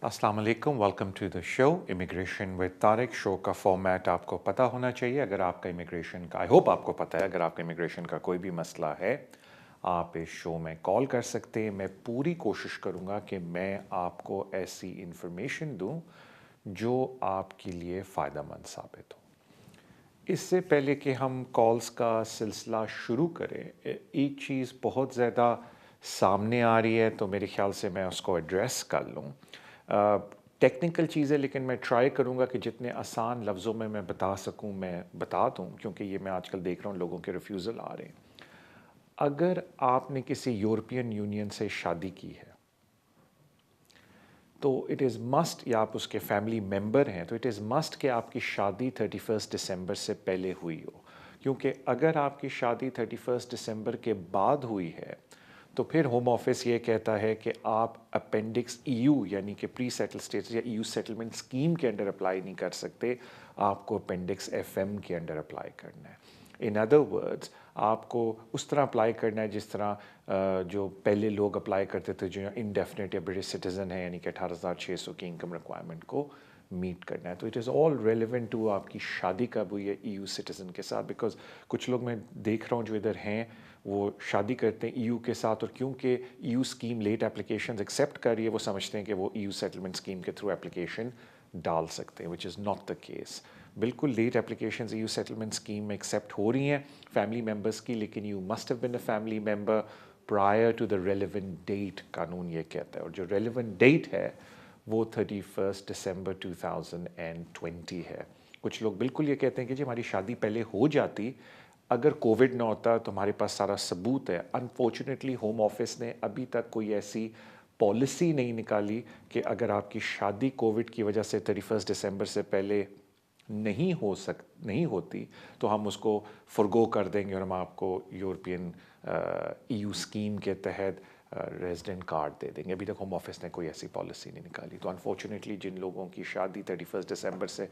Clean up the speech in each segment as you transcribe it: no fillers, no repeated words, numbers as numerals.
अस्सलाम वालेकुम, welcome to the show immigration with Tariq. Show का फॉर्मेट आपको पता होना चाहिए। अगर आपका इमिग्रेशन का, आई होप आपको पता है, अगर आपका इमिग्रेशन का कोई भी मसला है आप इस शो में कॉल कर सकते हैं। मैं पूरी कोशिश करूँगा कि मैं आपको ऐसी इन्फॉर्मेशन दूँ जो आपके लिए फ़ायदेमंद साबित हो। इससे पहले कि हम कॉल्स का सिलसिला शुरू करें, एक चीज़ बहुत ज़्यादा सामने आ रही है तो मेरे ख़्याल से मैं उसको एड्रेस कर लूँ। टेक्निकल चीज़ है लेकिन मैं ट्राई करूँगा कि जितने आसान लफ्ज़ों में मैं बता सकूँ मैं बता दूँ, क्योंकि ये मैं आजकल देख रहा हूँ लोगों के रिफ्यूज़ल आ रहे हैं। अगर आपने किसी यूरोपियन यूनियन से शादी की है तो इट इज़ मस्ट, या आप उसके फैमिली मेम्बर हैं तो इट इज़ मस्ट कि आपकी शादी 31 दिसंबर से पहले हुई हो। क्योंकि अगर आपकी शादी 31 दिसंबर के बाद हुई है तो फिर होम ऑफिस ये कहता है कि आप अपेंडिक्स ईयू यानी कि प्री सेटल स्टेटस या ईयू सेटलमेंट स्कीम के अंडर अप्लाई नहीं कर सकते, आपको अपेंडिक्स एफएम के अंडर अप्लाई करना है। इन अदर वर्ड्स, आपको उस तरह अप्लाई करना है जिस तरह जो पहले लोग अप्लाई करते थे जो इंडेफिनिट या ब्रिटिश सिटीज़न है, यानी कि 18,600 की इनकम रिक्वायरमेंट को मीट करना है। तो it is all relevant to आपकी शादी कब हुई है ईयू सिटीज़न के साथ। बिकॉज कुछ लोग मैं देख रहा हूँ जो इधर हैं वो शादी करते हैं ईयू के साथ, और क्योंकि EU scheme late application accept कर रही है वो समझते हैं कि वो ईयू सेटलमेंट स्कीम के थ्रू एप्लीकेशन डाल सकते हैं, which is not the case. बिल्कुल late application EU settlement scheme में एक्सेप्ट हो रही हैं फैमिली मेम्बर्स की, लेकिन you must have been a family member prior to the relevant date, कानून ये कहता है। और जो रेलिवेंट डेट है वो 31 दिसंबर 2020 है। कुछ लोग बिल्कुल ये कहते हैं कि जी हमारी शादी पहले हो जाती अगर कोविड ना होता तो हमारे पास सारा सबूत है। अनफॉर्चुनेटली होम ऑफिस ने अभी तक कोई ऐसी पॉलिसी नहीं निकाली कि अगर आपकी शादी कोविड की वजह से 31 दिसंबर से पहले नहीं होती तो हम उसको फॉरगो कर देंगे और हम आपको यूरोपियन ईयू स्कीम के तहत रेजिडेंट कार्ड दे देंगे। अभी तक होम ऑफिस ने कोई ऐसी पॉलिसी नहीं निकाली। तो अनफॉर्चुनेटली जिन लोगों की शादी 31 दिसंबर से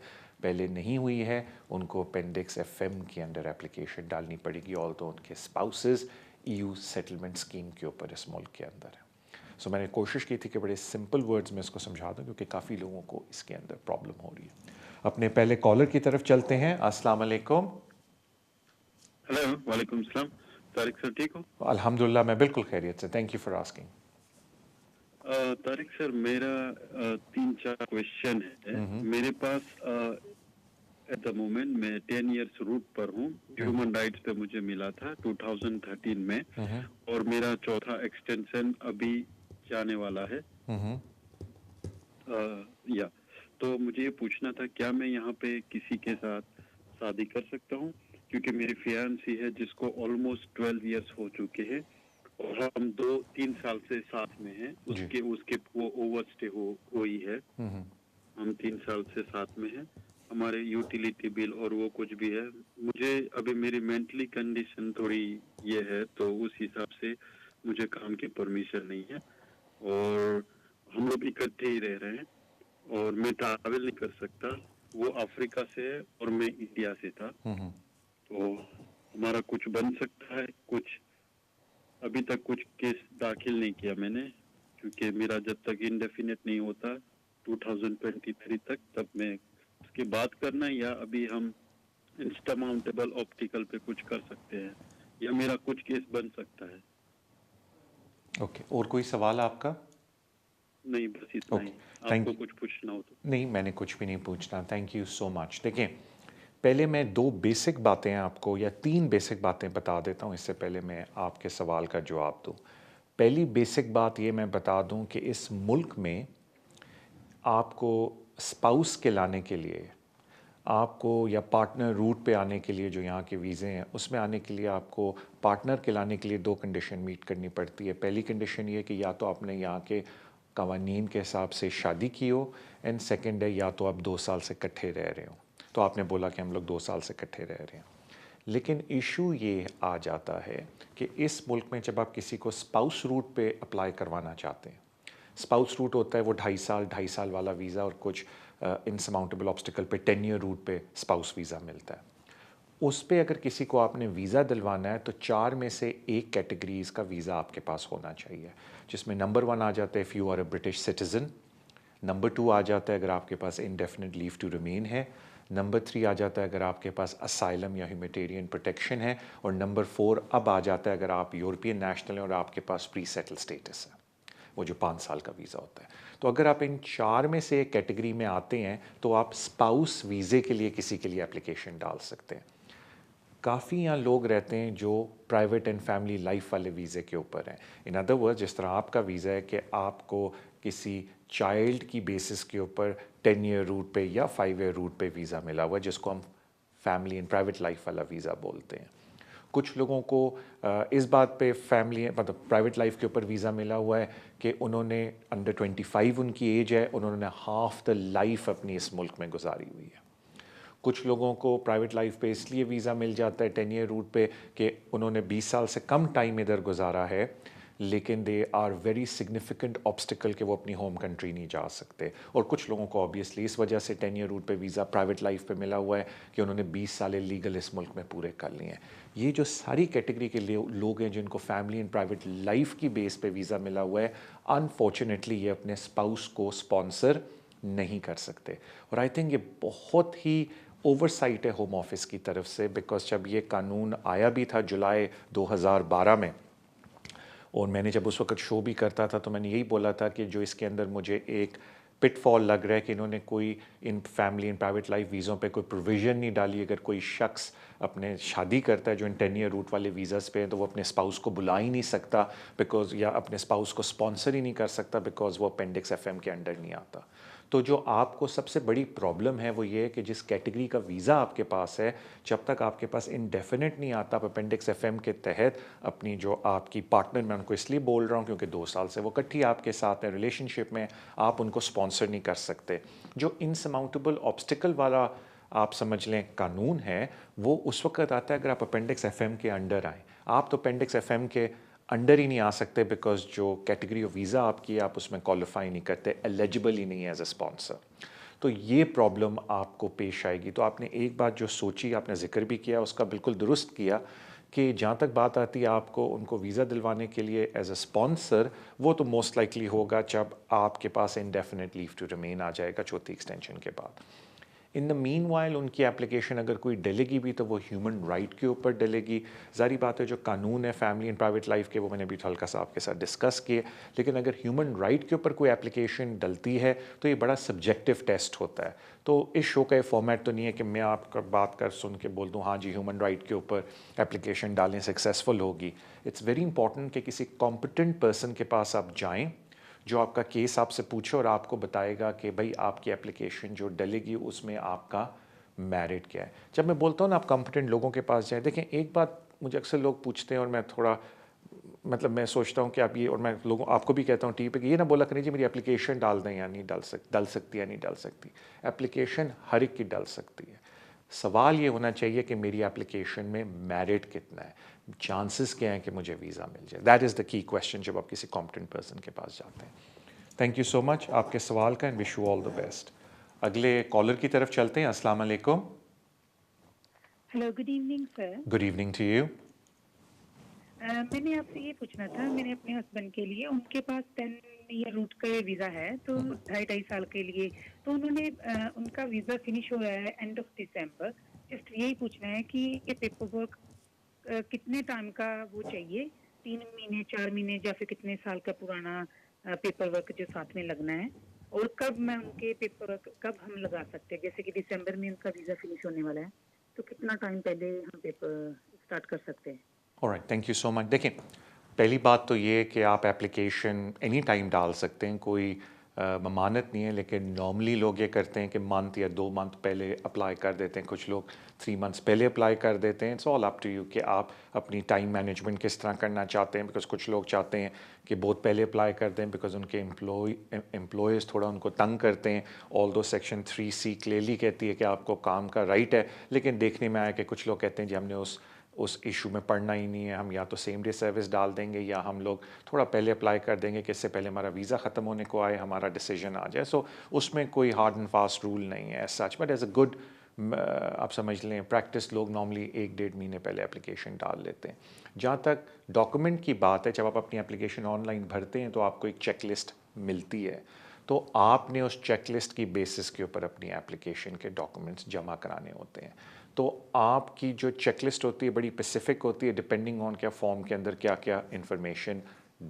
पहले नहीं हुई है उनको अपेंडिक्स एफएम के अंडर एप्लीकेशन डालनी पड़ेगी, ऑल तो उनके स्पाउसेस ईयू सेटलमेंट स्कीम के ऊपर इस मुल्क के अंदर है। सो मैंने कोशिश की थी कि बड़े सिंपल वर्ड्स में इसको समझा दूं क्योंकि काफ़ी लोगों को इसके अंदर प्रॉब्लम हो रही है। अपने पहले कॉलर की तरफ चलते हैं। अस्सलाम वालेकुम। हेलो, वालेकुम सलाम। तारिक सर ठीक हो? अल्हम्दुलिल्लाह मैं बिल्कुल खैरियत से, thank you for asking. Tariq sir मेरा 3-4 क्वेश्चन है। मेरे पास एट द मोमेंट मैं 10 इयर्स रूट पर हूँ। ह्यूमन राइट्स पे मुझे मिला था 2013 में, और मेरा चौथा एक्सटेंशन अभी जाने वाला है। या तो मुझे ये पूछना था क्या मैं यहाँ पे किसी के साथ शादी कर सकता हूँ, क्योंकि मेरी फियांसी है जिसको ऑलमोस्ट 12 इयर्स हो चुके हैं और हम 2-3 साल से साथ में हैं। उसके उसके वो ओवरस्टे हुई है। हम 3 साल से साथ में हैं। हमारे यूटिलिटी बिल और वो कुछ भी है। मुझे अभी मेरी मेंटली कंडीशन थोड़ी ये है तो उस हिसाब से मुझे काम की परमिशन नहीं है, और हम लोग इकट्ठे ही रह रहे हैं और मैं ट्रैवल नहीं कर सकता। वो अफ्रीका से है और मैं इंडिया से था। तो हमारा कुछ बन सकता है कुछ? अभी तक कुछ केस दाखिल नहीं किया मैंने, क्योंकि मेरा जब तक इंडेफिनिट नहीं होता 2023 तक, तब मैं उसकी बात करना, या अभी हम इंस्टामाउंटेबल ऑप्टिकल पे कुछ कर सकते हैं, या मेरा कुछ केस बन सकता है? ओके, और कोई सवाल आपका? नहीं, बस इतना ही। आपको कुछ पूछना हो तो? नहीं, मैंने कुछ भी नहीं पूछना। Thank you so much. देखिए, पहले मैं दो बेसिक बातें आपको, या तीन बेसिक बातें बता देता हूँ इससे पहले मैं आपके सवाल का जवाब दूँ। पहली बेसिक बात ये मैं बता दूँ कि इस मुल्क में आपको स्पाउस के लाने के लिए, आपको या पार्टनर रूट पे आने के लिए जो यहाँ के वीज़े हैं उसमें आने के लिए आपको पार्टनर के लाने के लिए दो कंडीशन मीट करनी पड़ती है। पहली कंडीशन ये कि या तो आपने यहाँ के कवानीन के हिसाब से शादी की हो, एंड सेकंड है या तो आप 2 साल से इकट्ठे रह रहे हो। तो आपने बोला कि हम लोग 2 साल से इकट्ठे रह रहे हैं, लेकिन इशू ये आ जाता है कि इस मुल्क में जब आप किसी को स्पाउस रूट पे अप्लाई करवाना चाहते हैं, स्पाउस रूट होता है वो 2.5 साल वाला वीज़ा, और कुछ इनसमाउंटेबल ऑब्स्टिकल पे 10 ईयर रूट पे स्पाउस वीज़ा मिलता है। उस पे अगर किसी को आपने वीज़ा दिलवाना है तो 4 में से एक कैटेगरीज़ का वीज़ा आपके पास होना चाहिए, जिसमें नंबर 1 आ जाता है if you are a British citizen, نمبر 2 آ جاتا ہے اگر آپ کے پاس انڈیفینٹ لیو ٹو ریمین ہے. نمبر 3 آ جاتا ہے اگر آپ کے پاس اسائلم یا ہیومیٹیرین پروٹیکشن ہے. اور نمبر 4 اب آ جاتا ہے اگر آپ یورپین نیشنل ہیں اور آپ کے پاس پری سیٹل اسٹیٹس ہے, وہ جو 5 سال کا ویزا ہوتا ہے. تو اگر آپ ان 4 میں سے ایک کیٹیگری میں آتے ہیں تو آپ اسپاؤس ویزے کے لیے کسی کے لیے اپلیکیشن ڈال سکتے ہیں. کافی یہاں لوگ رہتے ہیں جو پرائیویٹ اینڈ فیملی لائف والے ویزے کے اوپر ہیں. ان ادر ورڈ, جس طرح آپ کا ویزا ہے کہ آپ کو کسی چائلڈ کی بیسس کے اوپر 10 ایئر روٹ پہ یا 5 ایئر روٹ پہ ویزا ملا ہوا ہے, جس کو ہم فیملی اینڈ پرائیویٹ لائف والا ویزا بولتے ہیں. کچھ لوگوں کو اس بات پہ فیملی مطلب پرائیویٹ لائف کے اوپر ویزا ملا ہوا ہے کہ انہوں نے انڈر 25 ان کی ایج ہے, انہوں نے ہاف دا لائف اپنی اس ملک میں گزاری ہوئی ہے. کچھ لوگوں کو پرائیویٹ لائف پہ اس لیے ویزا مل جاتا ہے 10 ایئر روٹ پہ کہ انہوں نے 20 سال سے کم ٹائم ادھر گزارا ہے, لیکن they are very significant obstacle کہ وہ اپنی ہوم کنٹری نہیں جا سکتے. اور کچھ لوگوں کو آبویسلی اس وجہ سے 10 ایئر روٹ پہ ویزا پرائیویٹ لائف پہ ملا ہوا ہے کہ انہوں نے 20 سال لیگل اس ملک میں پورے کر لیے ہیں. یہ جو ساری کیٹیگری کے لوگ ہیں جن کو فیملی اینڈ پرائیویٹ لائف کی بیس پہ ویزا ملا ہوا ہے, انفارچونیٹلی یہ اپنے اسپاؤس کو اسپانسر نہیں کر سکتے. اور آئی تھنک یہ بہت ہی اوور سائٹ ہے ہوم آفس کی طرف سے, بیکاز جب یہ قانون آیا بھی تھا جولائی 2012 میں, اور میں نے جب اس وقت شو بھی کرتا تھا تو میں نے یہی بولا تھا کہ جو اس کے اندر مجھے ایک پٹ فال لگ رہا ہے کہ انہوں نے کوئی in family in private life ویزوں پہ کوئی پروویژن نہیں ڈالی. اگر کوئی شخص اپنے شادی کرتا ہے جو ان 10 ایئر روٹ والے ویزاز پہ ہیں تو وہ اپنے اسپاؤس کو بلا ہی نہیں سکتا بیکاز, یا اپنے اسپاؤس کو اسپانسر ہی نہیں کر سکتا بیکاز وہ اپینڈکس ایف ایم کے انڈر نہیں آتا. تو جو آپ کو سب سے بڑی پرابلم ہے وہ یہ ہے کہ جس کیٹیگری کا ویزا آپ کے پاس ہے, جب تک آپ کے پاس انڈیفینٹ نہیں آتا, آپ اپینڈکس ایف ایم کے تحت اپنی جو آپ کی پارٹنر, میں ان کو اس لیے بول رہا ہوں کیونکہ 2 سال سے وہ کٹھی آپ کے ساتھ ہیں ریلیشن شپ میں, آپ ان کو اسپانسر نہیں کر سکتے. جو انسماؤنٹیبل آبسٹیکل والا آپ سمجھ لیں قانون ہے, وہ اس وقت آتا ہے اگر آپ اپینڈکس ایف ایم کے انڈر آئیں. آپ تو اپینڈکس ایف ایم کے انڈر ہی نہیں آ سکتے بیکاز جو کیٹیگری آف ویزا آپ کی آپ اس میں کوالیفائی نہیں کرتے, ایلیجبل ہی نہیں ایز اے اسپانسر. تو یہ پرابلم آپ کو پیش آئے گی. تو آپ نے ایک بات جو سوچی, آپ نے ذکر بھی کیا, اس کا بالکل درست کیا کہ جہاں تک بات آتی ہے آپ کو ان کو ویزا دلوانے کے لیے ایز اے اسپانسر, وہ تو موسٹ لائکلی ہوگا جب آپ کے پاس انڈیفینٹ لیو ٹو ریمین آ جائے گا چوتھی ایکسٹینشن کے بعد. ان دا مین وائل ان کی اپلیکیشن اگر کوئی ڈلے گی بھی تو وہ ہیومن رائٹ کے اوپر ڈلے گی. ظاہری بات ہے جو قانون ہے فیملی اینڈ پرائیویٹ لائف کے, وہ میں نے بھی ہلکا سا آپ کے ساتھ ڈسکس کیے, لیکن اگر ہیومن رائٹ کے اوپر کوئی اپلیکیشن ڈلتی ہے تو یہ بڑا سبجیکٹو ٹیسٹ ہوتا ہے. تو اس شو کا یہ فارمیٹ تو نہیں ہے کہ میں آپ کا بات کر سن کے بول دوں ہاں جی ہیومن رائٹ کے اوپر اپلیکیشن ڈالیں سکسیزفل ہوگی. اٹس ویری امپورٹنٹ کہ کسی کمپٹنٹ پرسن کے پاس آپ جائیں جو آپ کا کیس آپ سے پوچھے اور آپ کو بتائے گا کہ بھائی آپ کی اپلیکیشن جو ڈلے گی اس میں آپ کا میرٹ کیا ہے. جب میں بولتا ہوں نا آپ کمپٹنٹ لوگوں کے پاس جائیں, دیکھیں ایک بات مجھے اکثر لوگ پوچھتے ہیں اور میں تھوڑا مطلب میں سوچتا ہوں کہ آپ یہ, اور میں لوگوں آپ کو بھی کہتا ہوں ٹی وی پہ کہ یہ نہ بولا کریں جی میری اپلیکیشن ڈال دیں یا نہیں ڈل سکتی یا نہیں ڈل سکتی. اپلیکیشن ہر ایک کی ڈل سکتی ہے. سوال یہ ہونا چاہیے کہ میری اپلیکیشن میں میرٹ کتنا ہے, چانسز کیا ہیں کہ مجھے ویزا مل جائے. دیٹ از دا کی کویسچن جب آپ کسی کمپٹنٹ پرسن کے پاس جاتے ہیں. تھینک یو سو مچ آپ کے سوال کا, and wish you all the best. اگلے کالر کی طرف چلتے ہیں. السلام علیکم. Hello, good evening sir. Good evening to you. میں نے آپ سے یہ پوچھنا تھا, میں نے اپنے ہسبینڈ کے لیے, ان کے پاس 10 ایئر روٹ کا ویزا ہے تو 2.5 سال کے لیے, تو انہوں نے ان کا ویزا فنش ہو رہا ہے اینڈ آف دسمبر. جسٹ یہی پوچھنا ہے کہ یہ پیپر ورک کتنے ٹائم کا وہ چاہیے, 3 مہینے 4 مہینے یا پھر کتنے سال کا پرانا پیپر ورک جو ساتھ میں لگنا ہے, اور کب میں ان کے پیپر ورک کب ہم لگا سکتے ہیں. جیسے کہ دسمبر میں ان کا ویزا فنش ہونے والا ہے, تو کتنا ٹائم پہلے ہم پیپر اسٹارٹ کر سکتے ہیں. آلرائٹ, تھینک یو سو مچ. دیکھیں پہلی بات تو یہ کہ آپ اپلیکیشن اینی ٹائم ڈال سکتے ہیں, کوئی ممانت نہیں ہے, لیکن نارملی لوگ یہ کرتے ہیں کہ منتھ یا 2 منتھ پہلے اپلائی کر دیتے ہیں, کچھ لوگ 3 منتھس پہلے اپلائی کر دیتے ہیں. It's all up to you کہ آپ اپنی ٹائم مینجمنٹ کس طرح کرنا چاہتے ہیں, بیکاز کچھ لوگ چاہتے ہیں کہ بہت پہلے اپلائی کر دیں بیکاز ان کے امپلائیز تھوڑا ان کو تنگ کرتے ہیں. آل دو سیکشن 3C کلیئرلی کہتی ہے کہ آپ کو کام کا رائٹ ہے, لیکن دیکھنے میں آیا کہ کچھ لوگ کہتے ہیں جی ہم نے اس ایشو میں پڑھنا ہی نہیں ہے, ہم یا تو سیم ڈے سروس ڈال دیں گے یا ہم لوگ تھوڑا پہلے اپلائی کر دیں گے کہ اس سے پہلے ہمارا ویزا ختم ہونے کو آئے, ہمارا ڈیسیجن آ جائے. سو اس میں کوئی ہارڈ اینڈ فاسٹ رول نہیں ہے as such, but as a good آپ سمجھ لیں پریکٹس لوگ نارملی 1-1.5 مہینے پہلے اپلیکیشن ڈال لیتے ہیں. جہاں تک ڈاکومنٹ کی بات ہے, جب آپ اپنی اپلیکیشن آن لائن بھرتے ہیں تو آپ کو ایک چیک لسٹ ملتی ہے, تو آپ نے اس چیک لسٹ کی بیسس کے اوپر اپنی اپلیکیشن کے ڈاکومنٹس جمع کرانے ہوتے ہیں. تو آپ کی جو چیک لسٹ ہوتی ہے بڑی اسپیسیفک ہوتی ہے ڈپینڈنگ آن کیا فارم کے اندر کیا کیا انفارمیشن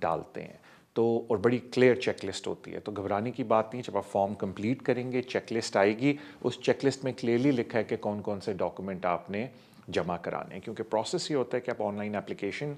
ڈالتے ہیں. تو اور بڑی کلیئر چیک لسٹ ہوتی ہے, تو گھبرانے کی بات نہیں. جب آپ فارم کمپلیٹ کریں گے چیک لسٹ آئے گی, اس چیک لسٹ میں کلیئرلی لکھا ہے کہ کون کون سے ڈاکومنٹ آپ نے جمع کرانے ہیں. کیونکہ پروسیس یہ ہوتا ہے کہ آپ آن لائن اپلیکیشن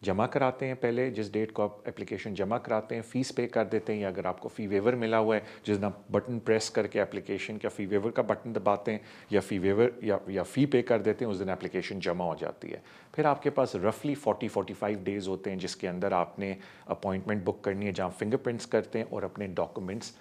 جمع کراتے ہیں, پہلے جس ڈیٹ کو آپ اپلیکیشن جمع کراتے ہیں فیس پے کر دیتے ہیں, یا اگر آپ کو فی ویور ملا ہوا ہے جس دن بٹن پریس کر کے اپلیکیشن کا فی ویور کا بٹن دباتے ہیں یا فی ویور یا فی پے کر دیتے ہیں, اس دن اپلیکیشن جمع ہو جاتی ہے. پھر آپ کے پاس رفلی 40-45 ڈیز ہوتے ہیں جس کے اندر آپ نے اپوائنٹمنٹ بک کرنی ہے جہاں فنگر پرنٹس کرتے ہیں اور اپنے ڈاکومنٹس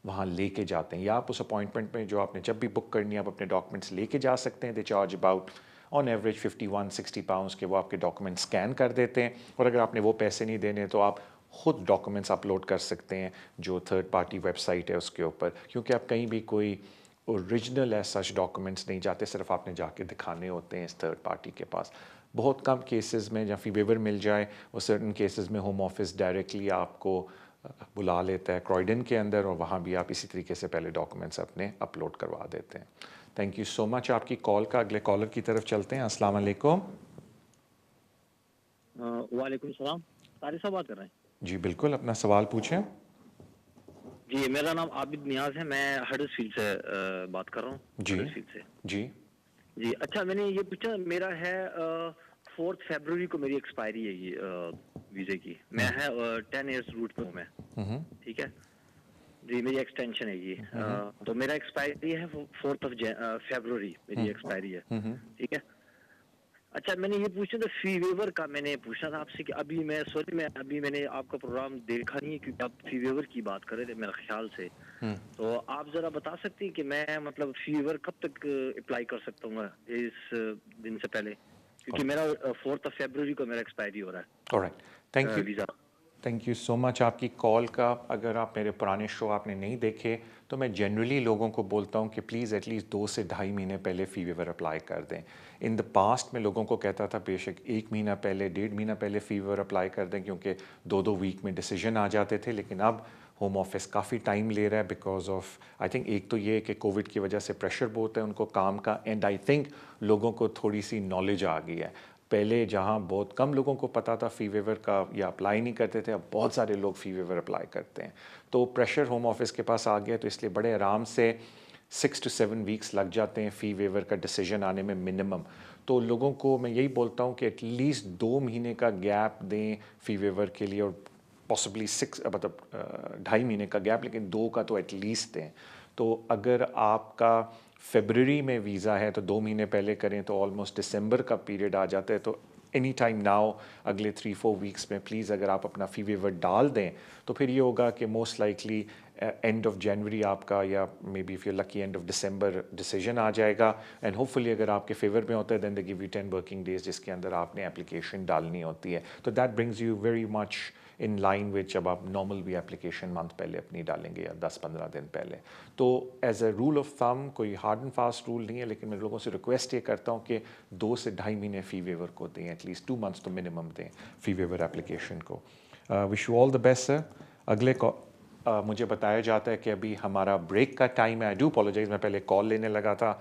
وہاں لے کے جاتے ہیں. یا آپ اس اپوائنٹمنٹ میں جو آپ نے جب بھی بک کرنی ہے آپ اپنے ڈاکومنٹس لے کے جا سکتے ہیں. They charge about on average 51-60 pounds کے وہ آپ کے ڈاکومنٹ اسکین کر دیتے ہیں. اور اگر آپ نے وہ پیسے نہیں دینے تو آپ خود ڈاکومنٹس اپلوڈ کر سکتے ہیں جو تھرڈ پارٹی ویب سائٹ ہے اس کے اوپر, کیونکہ آپ کہیں بھی کوئی اوریجنل ایز سچ ڈاکومنٹس نہیں جاتے, صرف آپ نے جا کے دکھانے ہوتے ہیں اس تھرڈ پارٹی کے پاس. بہت کم کیسز میں جہاں فی ویور مل جائے, اور سرٹن کیسز میں ہوم آفس ڈائریکٹلی آپ کو بلا لیتا ہے کرائڈن کے اندر, اور وہاں بھی آپ اسی طریقے سے پہلے ڈاکومنٹس اپنے اپلوڈ کروا دیتے ہیں. تھینک یو سو مچ آپ کی کال کا. اگلے کالر کی طرف چلتے ہیں. السلام علیکم. وعلیکم السلام. طارق صاحب بات کر رہے ہیں؟ جی بالکل, اپنا سوال پوچھیں. جی میرا نام عابد نیاز ہے, میں ہڈرس فیلڈ سے بات کر رہا ہوں. جی ہڈرس فیلڈ سے. جی جی اچھا, میں نے یہ پوچھا, میرا ہے 4 فیبروری کو میری ایکسپائری ہے یہ ویزے کی. میں ہے 10 ایئرس روٹ پہ ہوں میں, ٹھیک ہے جی, میری ایکسٹینشن ہے یہ. تو میرا ایکسپائری ہے 4 فیبروری میری ایکسپائری ہے, ٹھیک ہے. اچھا میں نے یہ پوچھنا تھا فی ویور کا, میں نے پوچھنا تھا آپ سے کہ ابھی میں ابھی میں نے آپ کا پروگرام دیکھا نہیں ہے کیونکہ آپ فی ویور کی بات کر رہے تھے میرے خیال سے. تو آپ ذرا بتا سکتے ہیں کہ میں مطلب فی ویور کب تک اپلائی کر سکتا ہوں اس دن سے پہلے, کیونکہ میرا 4 فیبروری کو میرا ایکسپائری ہو رہا آلرائٹ, تھینک ہے you. Visa. Thank you so much آپ کی کال کا. اگر آپ میرے پرانے شو آپ نے نہیں دیکھے تو میں جنرلی لوگوں کو بولتا ہوں کہ پلیز ایٹ لیسٹ 2 سے 2.5 مہینے پہلے فی ویور اپلائی کر دیں. ان دا پاسٹ میں لوگوں کو کہتا تھا بے شک 1 مہینہ پہلے 1.5 مہینہ پہلے فی ویور اپلائی کر دیں, کیونکہ 2 ویک میں ڈیسیجن آ جاتے تھے. لیکن اب ہوم آفس کافی ٹائم لے رہا ہے بیکاز آف آئی تھنک ایک تو یہ کہ کووڈ کی وجہ سے پریشر بہت ہے ان کو کام کا, اینڈ آئی تھنک لوگوں کو تھوڑی سی نالج آ گئی ہے. پہلے جہاں بہت کم لوگوں کو پتہ تھا فی ویور کا یا اپلائی نہیں کرتے تھے, اب بہت سارے لوگ فی ویور اپلائی کرتے ہیں. تو پریشر ہوم آفس کے پاس آ گیا, تو اس لیے بڑے آرام سے 6 to 7 ویکس لگ جاتے ہیں فی ویور کا ڈیسیجن آنے میں منیمم. تو لوگوں کو میں یہی بولتا ہوں کہ ایٹ لیسٹ 2 مہینے کا گیپ دیں فی ویور کے لیے, اور پاسبلی 6 مطلب 2.5 مہینے کا گیپ, لیکن 2 کا تو ایٹ لیسٹ دیں. تو اگر آپ کا فیبرری میں ویزا ہے تو 2 مہینے پہلے کریں تو آلموسٹ دسمبر کا پیریڈ آ جاتا ہے. تو اینی ٹائم ناؤ اگلے 3-4 ویکس میں پلیز اگر آپ اپنا فی ویور ڈال دیں تو پھر یہ ہوگا کہ موسٹ لائکلی اینڈ آف جنوری آپ کا, یا maybe if you lucky end of December decision آ جائے گا. اینڈ ہوپ فلی اگر آپ کے فیور میں ہوتا ہے دین دے گیو یو 10 ورکنگ ڈیز جس کے اندر آپ نے اپلیکیشن ڈالنی ہوتی ہے. تو that brings you very much in line which جب آپ نارمل بھی اپلیکیشن منتھ پہلے اپنی ڈالیں گے یا 10-15 دن پہلے. تو as a rule of thumb کوئی ہارڈ اینڈ فاسٹ رول نہیں ہے, لیکن میں لوگوں سے ریکویسٹ یہ کرتا ہوں کہ 2 سے 2.5 مہینے فی ویور کو دیں, ایٹ لیسٹ 2 months تو منیمم دیں فی ویور اپلیکیشن کو. Wish you all the best sir. اگلے مجھے بتایا جاتا ہے کہ ابھی ہمارا بریک کا ٹائم ہے. آئی ڈو اپولوجائز, میں پہلے کال لینے لگا تھا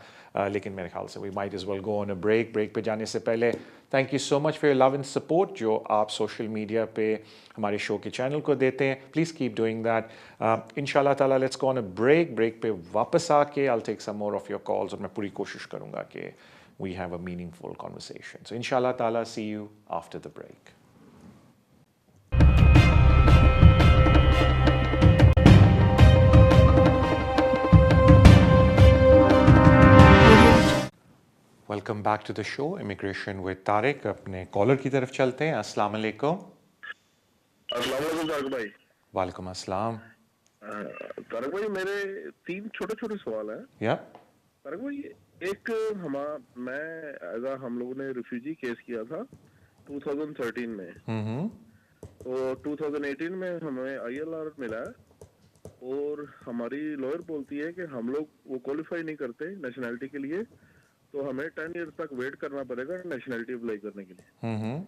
لیکن میرے خیال سے we might as well go on a break. Break پہ جانے سے پہلے thank you so much for your love and support جو آپ سوشل میڈیا پہ ہمارے شو کے چینل کو دیتے ہیں. Please keep doing that. ان شاء اللہ تعالیٰ let's go on a break. Break پہ واپس آ کے I take some more of your calls, اور میں پوری کوشش کروں گا کہ we have a meaningful conversation. So ان شاء اللہ تعالیٰ see you after the break. Welcome back to the show immigration with Tariq. اپنے کالر کی طرف چلتے ہیں. السلام علیکم. السلام علیکم طارق بھائی. وعلیکم السلام. طارق بھائی میرے 3 چھوٹے چھوٹے سوال ہیں. یا طارق بھائی ایک ہم لوگوں نے ریفیوجی کیس کیا تھا 2013 میں, تو 2018 میں ہمیں ILR ملا ہے, اور ہماری لوئر بولتی ہے کہ ہم لوگ وہ کوالیفائی نہیں کرتے نیشنلٹی کے لیے, تو ہمیں 10 ایئر تک ویٹ کرنا پڑے گا نیشنلٹی اپلائی کرنے کے لیے.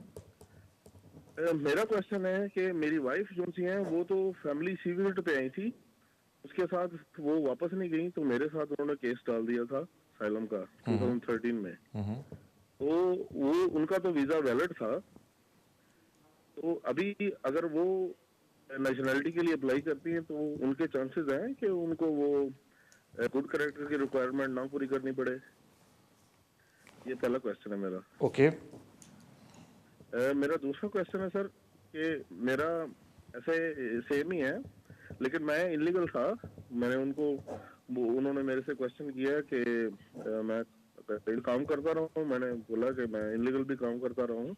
میرا کوشچن ہے کہ میری وائف جو سی ہیں وہ تو فیملی سی وزٹ پہ آئی تھی, اس کے ساتھ وہ واپس نہیں گئی تو میرے ساتھ انہوں نے کیس ڈال دیا تھا اسائلم کا 2013 میں. تو وہ ان کا تو ویزا ویلڈ تھا. تو ابھی اگر وہ نیشنلٹی کے لیے اپلائی کرتی ہیں تو ان کے چانسز ہیں کہ ان کو وہ گڈ کریکٹر کی ریکوائرمنٹ نہ پوری کرنی پڑے. یہ پہلا کوشچن ہے میرا. اوکے. میرا دوسرا کوشچن ہے سر کہ میرا ایسے سیم ہی ہے لیکن میں انلیگل تھا. میں نے ان کو انہوں نے میرے سے کوشچن کیا کہ میں کام کرتا رہا ہوں. میں نے بولا کہ میں انلیگل بھی کام کرتا رہا ہوں.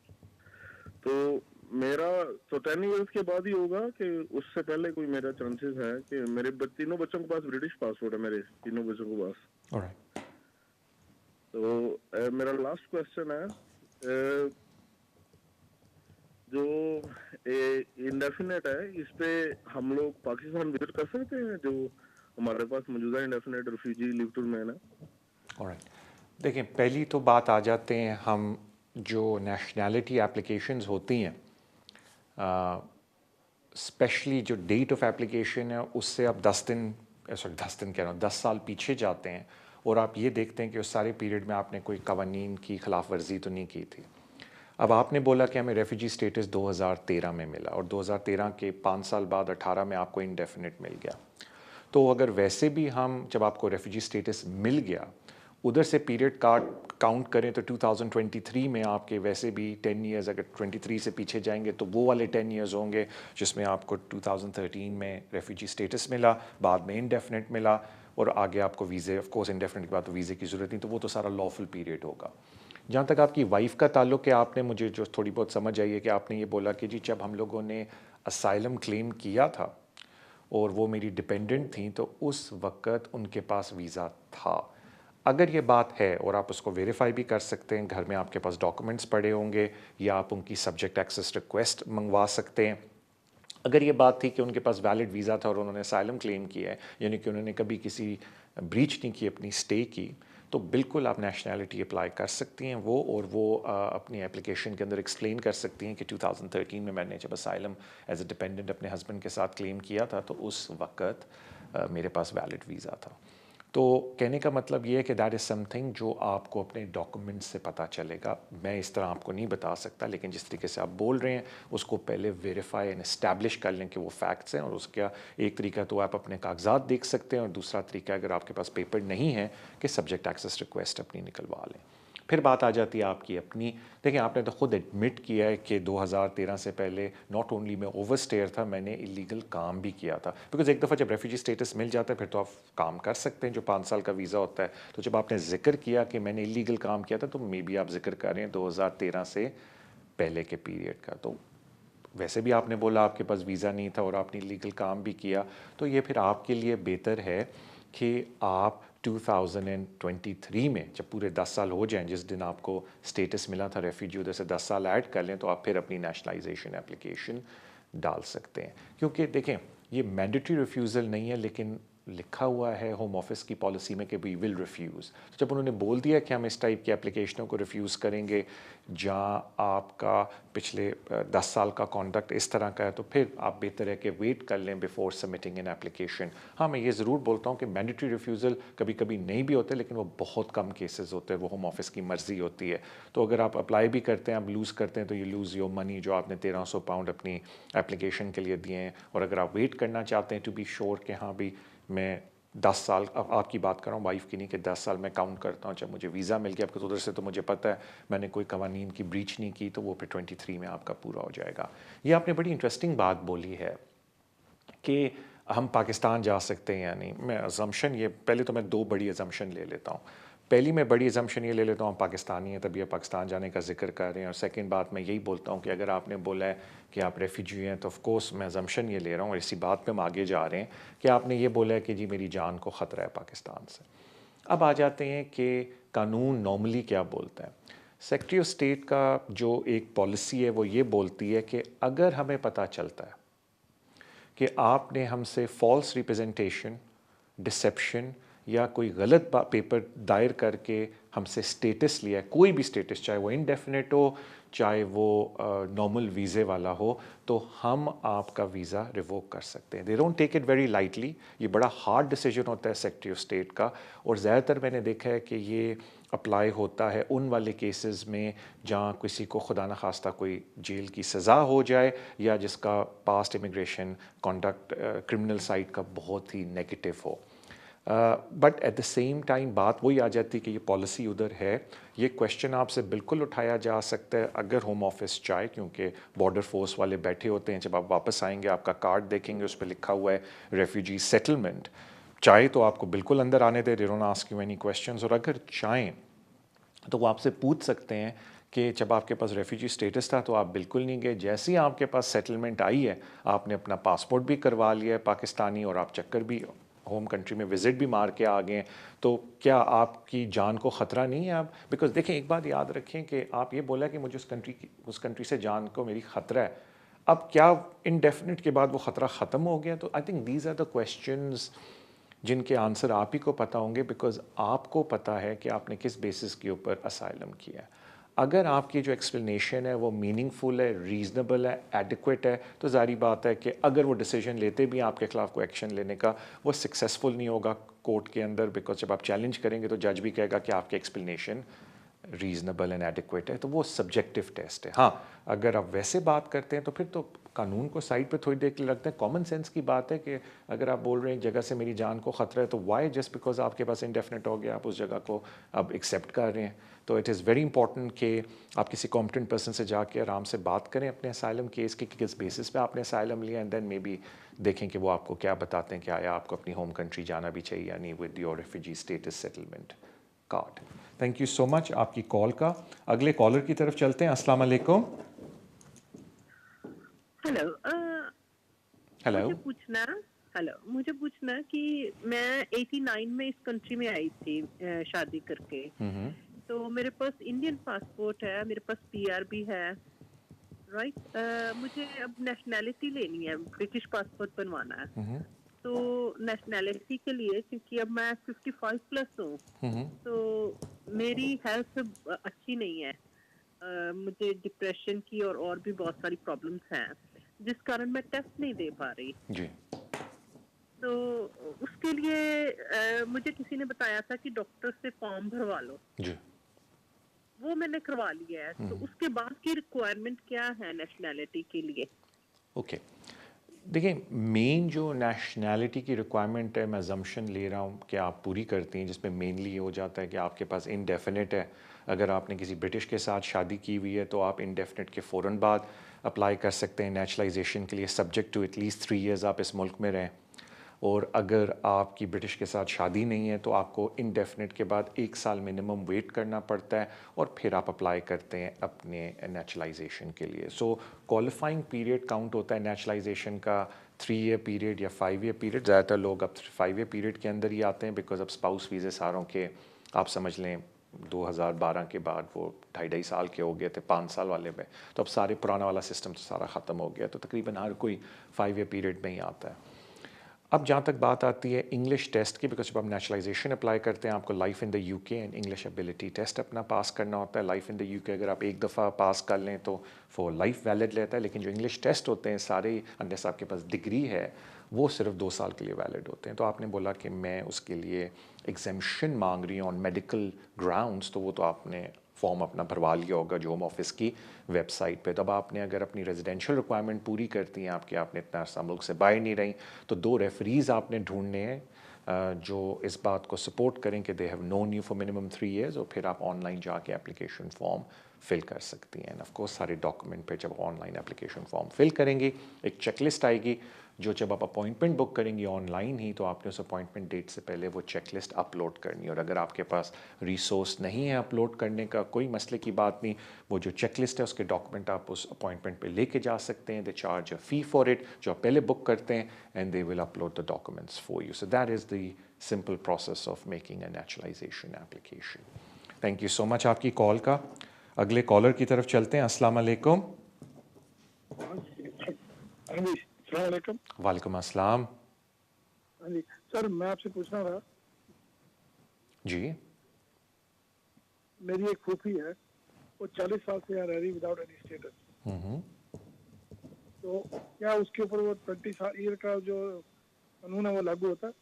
تو میرا تو 10 ایئرس کے بعد ہی ہوگا کہ اس سے پہلے کوئی میرا چانسز ہے کہ میرے تینوں بچوں کے پاس برٹش پاسپورٹ ہے. میرے تینوں بچوں کے پاس. تو میرا لاسٹ کوشچن ہے جو انڈیفینٹ ہے اس پہ ہم لوگ پاکستان وزٹ کر سکتے ہیں جو ہمارے پاس موجودہ انڈیفینٹ ریفیوجی لیو ٹو رمین ہے. دیکھیں پہلی تو بات آ جاتے ہیں ہم جو نیشنلٹی اپلیکیشنز ہوتی ہیں اسپیشلی جو ڈیٹ آف اپلیکیشن ہے اس سے آپ 10 دن کہہ رہا ہوں 10 سال پیچھے جاتے ہیں اور آپ یہ دیکھتے ہیں کہ اس سارے پیریڈ میں آپ نے کوئی قوانین کی خلاف ورزی تو نہیں کی تھی. اب آپ نے بولا کہ ہمیں ریفیوجی سٹیٹس 2013 میں ملا اور 2013 کے 5 سال بعد 18 میں آپ کو انڈیفینٹ مل گیا. تو اگر ویسے بھی ہم جب آپ کو ریفیوجی سٹیٹس مل گیا ادھر سے پیریڈ کاؤنٹ کریں تو 2023 میں آپ کے ویسے بھی 10 ایئرز اگر 23 سے پیچھے جائیں گے تو وہ والے 10 ایئرز ہوں گے جس میں آپ کو 2013 میں ریفیوجی سٹیٹس ملا, بعد میں انڈیفینٹ ملا اور آگے آپ کو ویزے آف کورس انڈیفینٹ کے بعد تو ویزے کی ضرورت نہیں, تو وہ تو سارا لافل پیریڈ ہوگا. جہاں تک آپ کی وائف کا تعلق ہے آپ نے مجھے جو تھوڑی بہت سمجھ آئی ہے کہ آپ نے یہ بولا کہ جی جب ہم لوگوں نے اسائلم کلیم کیا تھا اور وہ میری ڈپینڈنٹ تھیں تو اس وقت ان کے پاس ویزا تھا. اگر یہ بات ہے اور آپ اس کو ویریفائی بھی کر سکتے ہیں, گھر میں آپ کے پاس ڈاکومنٹس پڑے ہوں گے یا آپ ان کی سبجیکٹ ایکسیس ریکویسٹ منگوا سکتے ہیں. اگر یہ بات تھی کہ ان کے پاس ویلڈ ویزا تھا اور انہوں نے اسائلم کلیم کیا ہے یعنی کہ انہوں نے کبھی کسی بریچ نہیں کی اپنی اسٹے کی, تو بالکل آپ نیشنلٹی اپلائی کر سکتی ہیں وہ اپنی اپلیکیشن کے اندر ایکسپلین کر سکتی ہیں کہ 2013 میں نے جب اسائلم ایز اے ڈپینڈنٹ اپنے ہسبینڈ کے ساتھ کلیم کیا تھا تو اس وقت میرے پاس ویلڈ ویزا تھا. تو کہنے کا مطلب یہ ہے کہ دیٹ از سم تھنگ جو آپ کو اپنے ڈاکومنٹ سے پتہ چلے گا. میں اس طرح آپ کو نہیں بتا سکتا, لیکن جس طریقے سے آپ بول رہے ہیں اس کو پہلے ویریفائی اینڈ اسٹیبلش کر لیں کہ وہ فیکٹس ہیں. اور اس کا ایک طریقہ تو آپ اپنے کاغذات دیکھ سکتے ہیں اور دوسرا طریقہ اگر آپ کے پاس پیپر نہیں ہے کہ سبجیکٹ ایکسیس ریکویسٹ اپنی نکلوا لیں. پھر بات آ جاتی ہے آپ کی اپنی. دیکھیں آپ نے تو خود ایڈمٹ کیا ہے کہ 2013 سے پہلے ناٹ اونلی میں اوور اسٹیئر تھا, میں نے ایلیگل کام بھی کیا تھا. بیکاز ایک دفعہ جب ریفیوجی اسٹیٹس مل جاتا ہے پھر تو آپ کام کر سکتے ہیں جو 5 سال کا ویزا ہوتا ہے. تو جب آپ نے ذکر کیا کہ میں نے ایلیگل کام کیا تھا تو مے بی آپ ذکر کر رہے ہیں 2013 سے پہلے کے پیریڈ کا. تو ویسے بھی آپ نے بولا آپ کے پاس ویزا نہیں تھا اور آپ نے لیگل کام بھی کیا, تو یہ پھر آپ کے لیے بہتر ہے کہ آپ 2023 میں جب پورے 10 سال ہو جائیں, جس دن آپ کو سٹیٹس ملا تھا ریفیوجی ادھر سے 10 سال ایڈ کر لیں تو آپ پھر اپنی نیشنلائزیشن اپلیکیشن ڈال سکتے ہیں. کیونکہ دیکھیں یہ مینڈیٹری ریفیوزل نہیں ہے لیکن لکھا ہوا ہے ہوم آفس کی پالیسی میں کہ وی ول ریفیوز. جب انہوں نے بول دیا کہ ہم اس ٹائپ کی اپلیکیشنوں کو ریفیوز کریں گے جہاں آپ کا پچھلے 10 سال کا کانڈکٹ اس طرح کا ہے تو پھر آپ بہتر ہے کہ ویٹ کر لیں بیفور سبمٹنگ این اپلیکیشن. ہاں میں یہ ضرور بولتا ہوں کہ مینڈیٹری ریفیوزل کبھی کبھی نہیں بھی ہوتے لیکن وہ بہت کم کیسز ہوتے ہیں, وہ ہوم آفس کی مرضی ہوتی ہے. تو اگر آپ اپلائی بھی کرتے ہیں آپ لوز کرتے ہیں تو یہ لوز یور منی جو آپ نے 1300 پاؤنڈ اپنی اپلیکیشن کے لیے دیے ہیں. اور اگر آپ ویٹ کرنا چاہتے ہیں ٹو بی شیور کہ ہاں بھی میں 10 سال آپ کی بات کر رہا ہوں وائف کی نہیں کہ 10 سال میں کاؤنٹ کرتا ہوں جب مجھے ویزا مل گیا آپ کو, تو ادھر سے تو مجھے پتہ ہے میں نے کوئی قوانین کی بریچ نہیں کی, تو وہ پھر 23 میں آپ کا پورا ہو جائے گا. یہ آپ نے بڑی انٹرسٹنگ بات بولی ہے کہ ہم پاکستان جا سکتے ہیں یا نہیں. میں ازمپشن یہ پہلے تو میں 2 بڑی ازمپشن لے لیتا ہوں. پہلی میں بڑی ازمپشن یہ لے لیتا ہوں ہم پاکستانی ہیں تبھی آپ پاکستان جانے کا ذکر کر رہے ہیں. اور سیکنڈ بات میں یہی بولتا ہوں کہ اگر آپ نے بولا ہے کہ آپ ریفیوجی ہیں تو آف کورس میں ازمپشن یہ لے رہا ہوں اور اسی بات پہ ہم آگے جا رہے ہیں کہ آپ نے یہ بولا ہے کہ جی میری جان کو خطرہ ہے پاکستان سے. اب آ جاتے ہیں کہ قانون نارملی کیا بولتا ہے. سیکرٹری آف اسٹیٹ کا جو ایک پالیسی ہے وہ یہ بولتی ہے کہ اگر ہمیں پتہ چلتا ہے کہ آپ نے ہم سے فالس ریپرزنٹیشن, ڈسیپشن یا کوئی غلط پیپر دائر کر کے हमसे स्टेटस लिया है, कोई भी स्टेटस, चाहे वो इंडेफिनिट हो चाहे वो नॉर्मल वीज़े वाला हो, तो हम आपका वीज़ा रिवोक कर सकते हैं। They don't take it very lightly, ये बड़ा हार्ड डिसीजन होता है सेक्रेटरी ऑफ स्टेट का, और ज़्यादातर मैंने देखा है कि ये अप्लाई होता है उन वाले केसेस में जहाँ किसी को खुदा न खास्ता कोई जेल की सज़ा हो जाए या जिसका past immigration conduct criminal side का बहुत ही नेगेटिव हो। But at the same time बात वही आ जाती है कि ये पॉलिसी उधर है। ये क्वेश्चन आपसे बिल्कुल उठाया जा सकता है अगर होम ऑफिस चाहे, क्योंकि बॉर्डर फोर्स वाले बैठे होते हैं, जब आप वापस आएंगे आपका कार्ड देखेंगे उस पर लिखा हुआ है रेफ्यूजी सेटलमेंट, चाहे तो आपको बिल्कुल अंदर आने दे, they don't ask you any questions, और अगर चाहें तो वो आपसे पूछ सकते हैं कि जब आपके पास रेफ्यूजी स्टेटस था तो आप बिल्कुल नहीं गए, जैसे ही आपके पास सेटलमेंट आई है आपने अपना पासपोर्ट भी करवा लिया है पाकिस्तानी और आप चक्कर भी होम कंट्री में विज़िट भी मार के आ गए हैं, तो क्या आपकी जान को ख़तरा नहीं है? आप बिकॉज देखें, एक बात याद रखें कि आप ये बोला कि मुझे उस कंट्री से जान को मेरी ख़तरा है, अब क्या इनडेफिनिट के बाद वो ख़तरा ख़त्म हो गया? तो I think these are the questions जिनके आंसर आप ही को पता होंगे, बिकॉज आपको पता है कि आपने किस बेसिस के ऊपर असाइलम किया है। अगर आपकी जो एक्सप्लेनेशन है वो मीनिंगफुल है, रीज़नेबल है, एडिक्वेट है, तो ज़ाहिर बात है कि अगर वो डिसीजन लेते भी आपके ख़िलाफ़ कोई एक्शन लेने का, वो सक्सेसफुल नहीं होगा कोर्ट के अंदर, बिकॉज जब आप चैलेंज करेंगे तो जज भी कहेगा कि आपकी एक्सप्लेनेशन रीज़नेबल एंड एडिक्वेट है, तो वो सब्जेक्टिव टेस्ट है। हाँ, अगर आप वैसे बात करते हैं तो फिर तो कानून को साइड पे थोड़ी देर के लिए रखते हैं। कॉमन सेंस की बात है कि अगर आप बोल रहे हैं एक जगह से मेरी जान को ख़तरा है, तो वाई जस्ट बिकॉज आपके पास इंडेफिनिट हो गया आप उस जगह को अब एक्सेप्ट कर रहे हैं? तो इट इज़ वेरी इंपॉर्टेंट कि आप किसी कॉम्पिटेंट पर्सन से जाके आराम से बात करें अपने असाइलम केस के, किस बेसिस पे आपने असाइलम लिया, एंड देन मे बी देखें कि वो आपको क्या बताते हैं कि आया आपको अपनी होम कंट्री जाना भी चाहिए या नहीं with your refugee status settlement card. Thank you so much आपकी कॉल का। अगले कॉलर की तरफ चलते हैं। अस्सलाम वालेकुम। Hello hello. मुझे पूछना कि मैं 89 में इस कंट्री में आई थी शादी करके, तो मेरे पास इंडियन पासपोर्ट है, मेरे पास पीआर भी है, राइट। मुझे अब नेशनैलिटी लेनी है, ब्रिटिश पासपोर्ट बनवाना है, तो नेशनैलिटी के लिए क्योंकि अब मैं 55 प्लस हूँ, तो मेरी हेल्थ अच्छी नहीं है, मुझे डिप्रेशन की और भी बहुत सारी प्रॉब्लम्स हैं, जिस कारण मैं टेस्ट नहीं दे पा रही जी। तो उसके लिए मुझे किसी ने बताया था कि डॉक्टर से फॉर्म भरवा लो जी। वो मैंने करवा लिया है, तो उसके बाद की रिक्वायरमेंट क्या है नेशनैलिटी के लिए? ओके, देखिए मेन जो नेशनैलिटी की रिक्वायरमेंट है, मैं अजम्पशन ले रहा हूँ कि आप पूरी करती हैं, जिसमें मेनली ये हो जाता है कि आपके पास इंडेफिनिट है। अगर आपने किसी ब्रिटिश के साथ शादी की हुई है तो आप इंडेफिनिट के फ़ौरन बाद अप्लाई कर सकते हैं नेशनलाइजेशन के लिए, सब्जेक्ट टू एटलीस्ट 3 इयर्स आप इस मुल्क में रहें। और अगर आपकी ब्रिटिश के साथ शादी नहीं है तो आपको इंडेफिनिट के बाद 1 साल मिनिमम वेट करना पड़ता है और फिर आप अप्लाई करते हैं अपने नेचुरलाइजेशन के लिए। सो क्वालिफाइंग पीरियड काउंट होता है नेचुरलाइजेशन का 3 ईयर पीरियड या 5 ईयर पीरियड। ज़्यादातर लोग अब 5 ईयर पीरियड के अंदर ही आते हैं, बिकॉज अब स्पाउस वीज़े सारों के आप समझ लें 2012 के बाद वो 2.5 साल के हो गए थे, 5 साल वाले में, तो अब सारे पुराना वाला सिस्टम तो सारा ख़त्म हो गया, तो तकरीबन हर कोई 5 ईयर पीरियड में ही आता है। अब जहाँ तक बात आती है इंग्लिश टेस्ट की, बिकॉज जब आप नेशनलाइजेशन अप्लाई करते हैं आपको life in the UK and English ability test अपना पास करना होता है। लाइफ इन द यूके अगर आप एक दफ़ा पास कर लें तो फॉर लाइफ वैलिड रहता है, लेकिन जो इंग्लिश टेस्ट होते हैं सारे, अनलेस आपके पास डिग्री है, वो सिर्फ 2 साल के लिए वैलिड होते हैं। तो आपने बोला कि मैं उसके लिए एग्जेम्पशन मांग रही हूँ ऑन मेडिकल ग्राउंड्स, तो वो तो आपने फॉर्म अपना भरवा लिया होगा जो होम ऑफिस की वेबसाइट पे। तब आपने अगर अपनी रेजिडेंशियल रिक्वायरमेंट पूरी करती हैं आपके, आपने इतना अर्सा मुल्क से बाहर नहीं रही, तो 2 रेफरीज़ आपने ढूंढने हैं जो इस बात को सपोर्ट करें कि they have known you for minimum 3 years, और फिर आप ऑनलाइन जाके एप्लीकेशन फॉर्म फिल कर सकती हैं। ऑफ कोर्स सारे डॉक्यूमेंट पे जब ऑनलाइन एप्लीकेशन फॉर्म फिल करेंगी एक चेकलिस्ट आएगी, जो जब आप अपॉइंटमेंट बुक करेंगी ऑनलाइन ही, तो आपने उस अपॉइंटमेंट डेट से पहले वो चेकलिस्ट अपलोड करनी है। और अगर आपके पास रिसोर्स नहीं है अपलोड करने का, कोई मसले की बात नहीं, वो जो चेकलिस्ट है उसके डॉक्यूमेंट आप उस अपॉइंटमेंट पे लेके जा सकते हैं। They charge a fee for it, जो आप पहले बुक करते हैं, and they will upload the documents for you. So that is the simple process of making a naturalisation application. Thank you so much आपकी कॉल का। अगले collar की तरफ चलते हैं। अस्सलाम वालेकुम। वालेकुम अस्सलाम। हाँ जी सर, मैं आपसे पूछना था जी। मेरी एक फूफी है, वो 40 साल से यहाँ रह रही विदाउट एनी स्टेटस, तो क्या उसके ऊपर वो 20 ईयर का जो कानून है वो लागू होता है?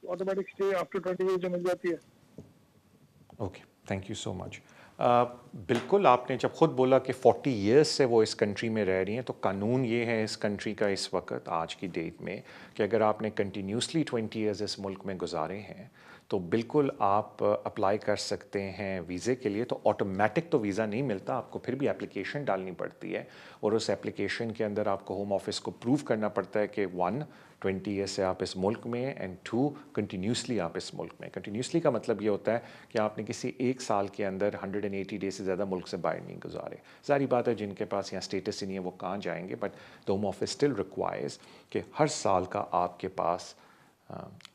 ऑटोमेटिक स्टे आफ्टर 20 ईयर जो मिल जाती है? Okay, thank you so much. बिल्कुल, आपने जब खुद बोला कि 40 इयर्स से वो इस कंट्री में रह रही हैं, तो कानून ये है इस कंट्री का इस वक्त आज की डेट में कि अगर आपने कंटिन्यूसली 20 इयर्स इस मुल्क में गुजारे हैं तो बिल्कुल आप अप्लाई कर सकते हैं वीज़े के लिए। तो ऑटोमेटिक तो वीज़ा नहीं मिलता, आपको फिर भी एप्लीकेशन डालनी पड़ती है और उस एप्लीकेशन के अंदर आपको होम ऑफिस को प्रूव करना पड़ता है कि 20 ईयर से आप इस मुल्क में, एंड 2 कंटिन्यूसली आप इस मुल्क में। कंटिन्यूसली का मतलब ये होता है कि आपने किसी एक साल के अंदर 180 डेज से ज़्यादा मुल्क से बाहर नहीं गुजारे। सारी बात है, जिनके पास यहाँ स्टेटस ही नहीं है वो कहाँ जाएंगे, but the home office still requires कि हर साल का आपके पास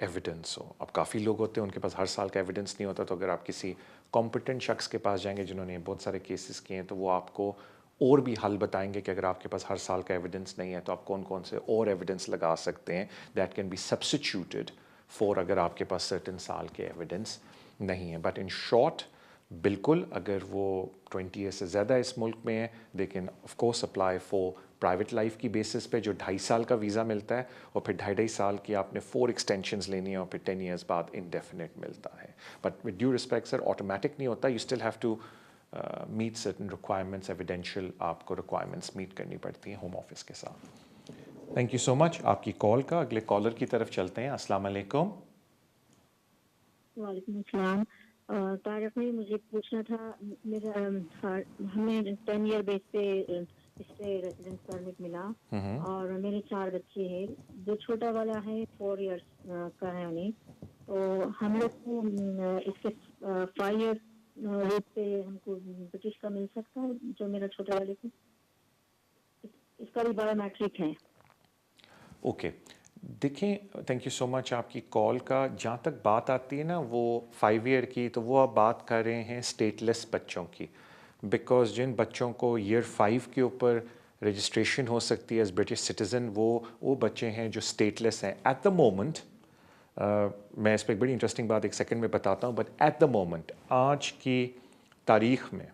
एविडेंस हो। अब काफ़ी लोग होते हैं उनके पास हर साल का एविडेंस नहीं होता, तो अगर आप किसी कॉम्पिटेंट शख्स के पास जाएंगे जिन्होंने बहुत सारे केसेस किए हैं, तो वो आपको और भी हल बताएंगे कि अगर आपके पास हर साल का एविडेंस नहीं है तो आप कौन कौन से और एविडेंस लगा सकते हैं that can be substituted for अगर आपके पास सर्टेन साल के एविडेंस नहीं है। बट इन शॉर्ट, बिल्कुल अगर वो 20 ईयर से ज़्यादा इस मुल्क में है they can of course apply for private life की बेसिस पे जो 2.5 साल का वीज़ा मिलता है, और फिर 2.5 साल की आपने 4 एक्सटेंशंस लेनी है और फिर 10 ईयर्स बाद इंडेफिनिट मिलता है। But with due respect sir, automatic नहीं होता, you still have to meet certain requirements, evidential आपको रिक्वायरमेंट्स मीट करनी पड़ती हैं होम ऑफिस के साथ। थैंक यू सो मच आपकी कॉल का। अगले कॉलर की तरफ चलते हैं। अस्सलाम वालेकुम। वालेकुम अस्सलाम। तारक भाई, मुझे पूछना था, मेरा हमें 10 ईयर बेस पे स्टे रेजिडेंस परमिट मिला और मेरे 4 बच्चे हैं। जो छोटा वाला है 4 इयर्स का है अभी, तो हम लोग को इसके 5 ईयर रेट पे हमको ब्रिटिश का मिल सकता है, जो मेरा छोटे वाले को? इसका भी बायोमेट्रिक है। ओके, देखें, थैंक यू सो मच आपकी कॉल का। जहाँ तक बात आती है ना वो 5 ईयर की, तो वो आप बात कर रहे हैं स्टेटलेस बच्चों की, बिकॉज जिन बच्चों को ईयर 5 के ऊपर रजिस्ट्रेशन हो सकती है एज ब्रिटिश सिटीज़न, वो बच्चे हैं जो स्टेटलेस हैं एट द मोमेंट। मैं इस पर एक बड़ी इंटरेस्टिंग बात एक सेकंड में बताता हूँ, बट एट द मोमेंट आज की तारीख़ में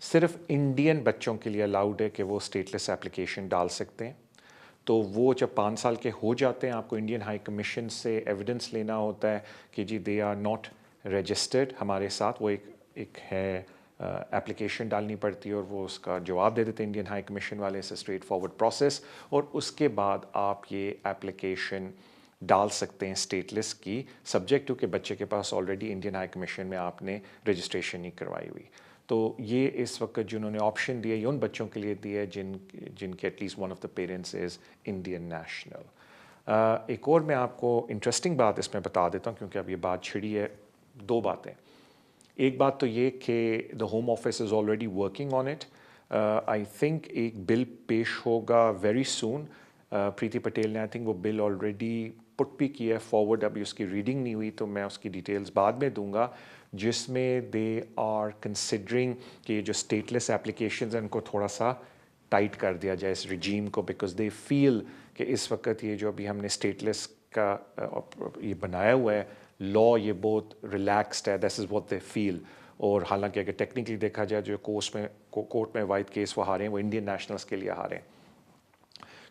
सिर्फ इंडियन बच्चों के लिए अलाउड है कि वो स्टेटलेस एप्लीकेशन डाल सकते हैं। तो वो जब 5 साल के हो जाते हैं, आपको इंडियन हाई कमीशन से एविडेंस लेना होता है कि जी दे आर नॉट रजिस्टर्ड हमारे साथ। वो एक है एप्लीकेशन डालनी पड़ती है और वो उसका जवाब दे देते हैं इंडियन हाई कमीशन वाले। It's a straight forward process, और उसके बाद आप ये एप्लीकेशन डाल सकते हैं स्टेटलेस की, सब्जेक्ट टू कि बच्चे के पास ऑलरेडी इंडियन हाई कमीशन में आपने रजिस्ट्रेशन नहीं करवाई हुई। तो ये इस वक्त जिन्होंने ऑप्शन दिया ये उन बच्चों के लिए दिया है जिनके at least one of the parents is Indian national. एक और मैं आपको इंटरेस्टिंग बात इसमें बता देता हूँ क्योंकि अब ये बात छिड़ी है। 2 बातें। एक बात तो ये कि the home office is already working on it. I think एक बिल पेश होगा वेरी सून। प्रीति पटेल ने आई थिंक वो बिल ऑलरेडी पुट भी किया है फॉरवर्ड, अभी उसकी रीडिंग नहीं हुई तो मैं उसकी डिटेल्स बाद में दूंगा, जिसमें दे आर कंसिडरिंग कि जो स्टेटलेस एप्लीकेशंस हैं उनको थोड़ा सा टाइट कर दिया जाए इस रिजीम को, बिकॉज दे फील कि इस वक्त ये जो अभी हमने स्टेटलेस का ये बनाया हुआ है लॉ, ये बहुत रिलैक्सड है, that is what they feel. और हालांकि अगर टेक्निकली देखा जाए जो कोर्ट में वाइड केस वो हारे हैं वो इंडियन नेशनल्स के लिए हारे हैं।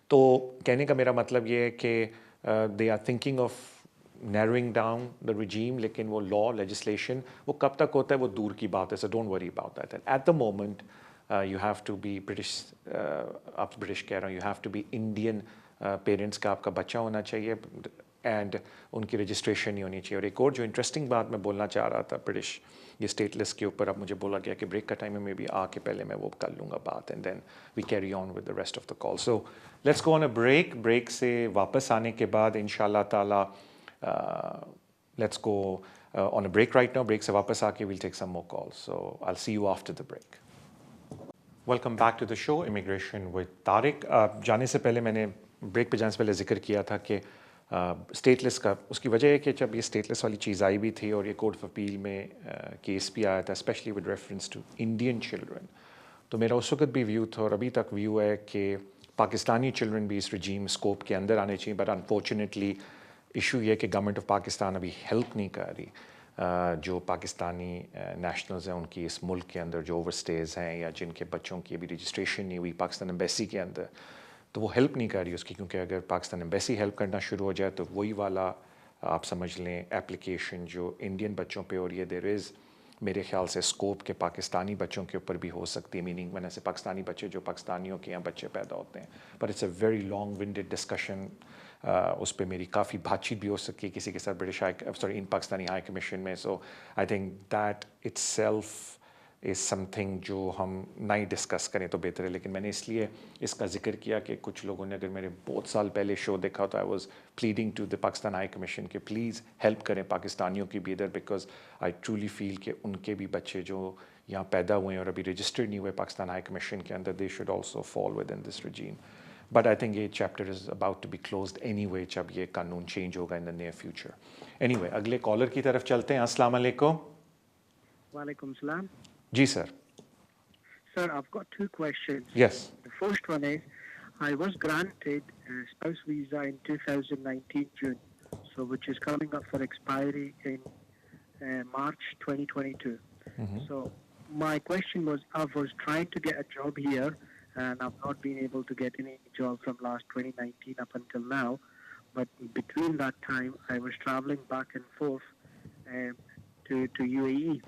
तो कहने का मेरा मतलब ये है कि they are thinking of narrowing down the regime, लेकिन वो लॉ लेजिस्लेशन वो कब तक होता है वो दूर की बात है, so don't worry about that. At the moment you have to be British, आप ब्रिटिश कह रहा हूँ, you have to be Indian parents का आपका बच्चा होना चाहिए एंड उनकी रजिस्ट्रेशन नहीं होनी चाहिए। और एक और जो इंटरेस्टिंग बात मैं बोलना चाह रहा था ब्रिटिश ये स्टेटलेस के ऊपर, अब मुझे बोला गया कि ब्रेक का टाइम में भी आके पहले मैं वो कर लूँगा बात, and then we carry on with the rest of the call. So let's go on a break. Break से वापस आने के बाद इंशाल्लाह ताला let's go on a break right now. Break se wapas aake we'll take some more calls. So I'll see you after the break. Welcome back to the show, Immigration with Tariq. जाने से पहले मैंने break पे जाने से पहले जिक्र किया था कि स्टेटलेस का, उसकी वजह है कि जब ये स्टेटलेस वाली चीज़ आई भी थी और ये कोर्ट ऑफ अपील में केस भी आया था, specially with reference to Indian children, तो मेरा उस वक्त भी व्यू था और अभी तक व्यू है कि पाकिस्तानी चिल्ड्रन भी इस रिजीम स्कोप के अंदर आने चाहिए। बट अनफॉर्चुनेटली इशू ये कि गवर्नमेंट ऑफ पाकिस्तान अभी हेल्प नहीं कर रही। جو پاکستانی نیشنلز ہیں ان کی اس ملک کے اندر جو اوور سٹیز ہیں یا جن کے بچوں کی ابھی رجسٹریشن نہیں ہوئی پاکستان ایمبیسی کے اندر, تو وہ ہیلپ نہیں کر رہی اس کی, کیونکہ اگر پاکستان ایمبیسی ہیلپ کرنا شروع ہو جائے تو وہی والا آپ سمجھ لیں اپلیکیشن جو انڈین بچوں پہ ہو رہی ہے, دیر از میرے خیال سے اسکوپ کے پاکستانی بچوں کے اوپر بھی ہو سکتی ہے, میننگ میں سے پاکستانی بچے جو پاکستانیوں کے یہاں بچے پیدا ہوتے ہیں. But it's a very long winded discussion, اس پہ میری کافی بات چیت بھی ہو سکتی ہے کسی کے ساتھ British and Pakistani high commission میں. So I think that itself is something جو ہم نہ ہی ڈسکس کریں تو بہتر ہے. لیکن میں نے اس لیے اس کا ذکر کیا کہ کچھ لوگوں نے اگر میرے بہت سال پہلے شو دیکھا تو I was pleading to the Pakistan high Commission کہ پلیز ہیلپ کریں پاکستانیوں کی بھی ادھر, بیکاز آئی ٹرولی فیل کہ ان کے بھی بچے جو یہاں پیدا ہوئے ہیں اور ابھی رجسٹرڈ نہیں ہوئے پاکستان ہائی کمیشن کے اندر, they should also fall within this regime. But I think یہ chapter is about to be closed anyway جب یہ قانون چینج ہوگا in the near future. Anyway اگلے کالر کی طرف چلتے ہیں. السلام علیکم. وعلیکم السلام. جی سر. Sir, I've got two questions. Yes. The first one is, I was granted a spouse visa in 2019 June, so which is coming up for expiry in March 2022. So my question was, I was trying to get a job here, and I've not been able to get any job from last 2019 up until now. But between that time, I was traveling back and forth to UAE.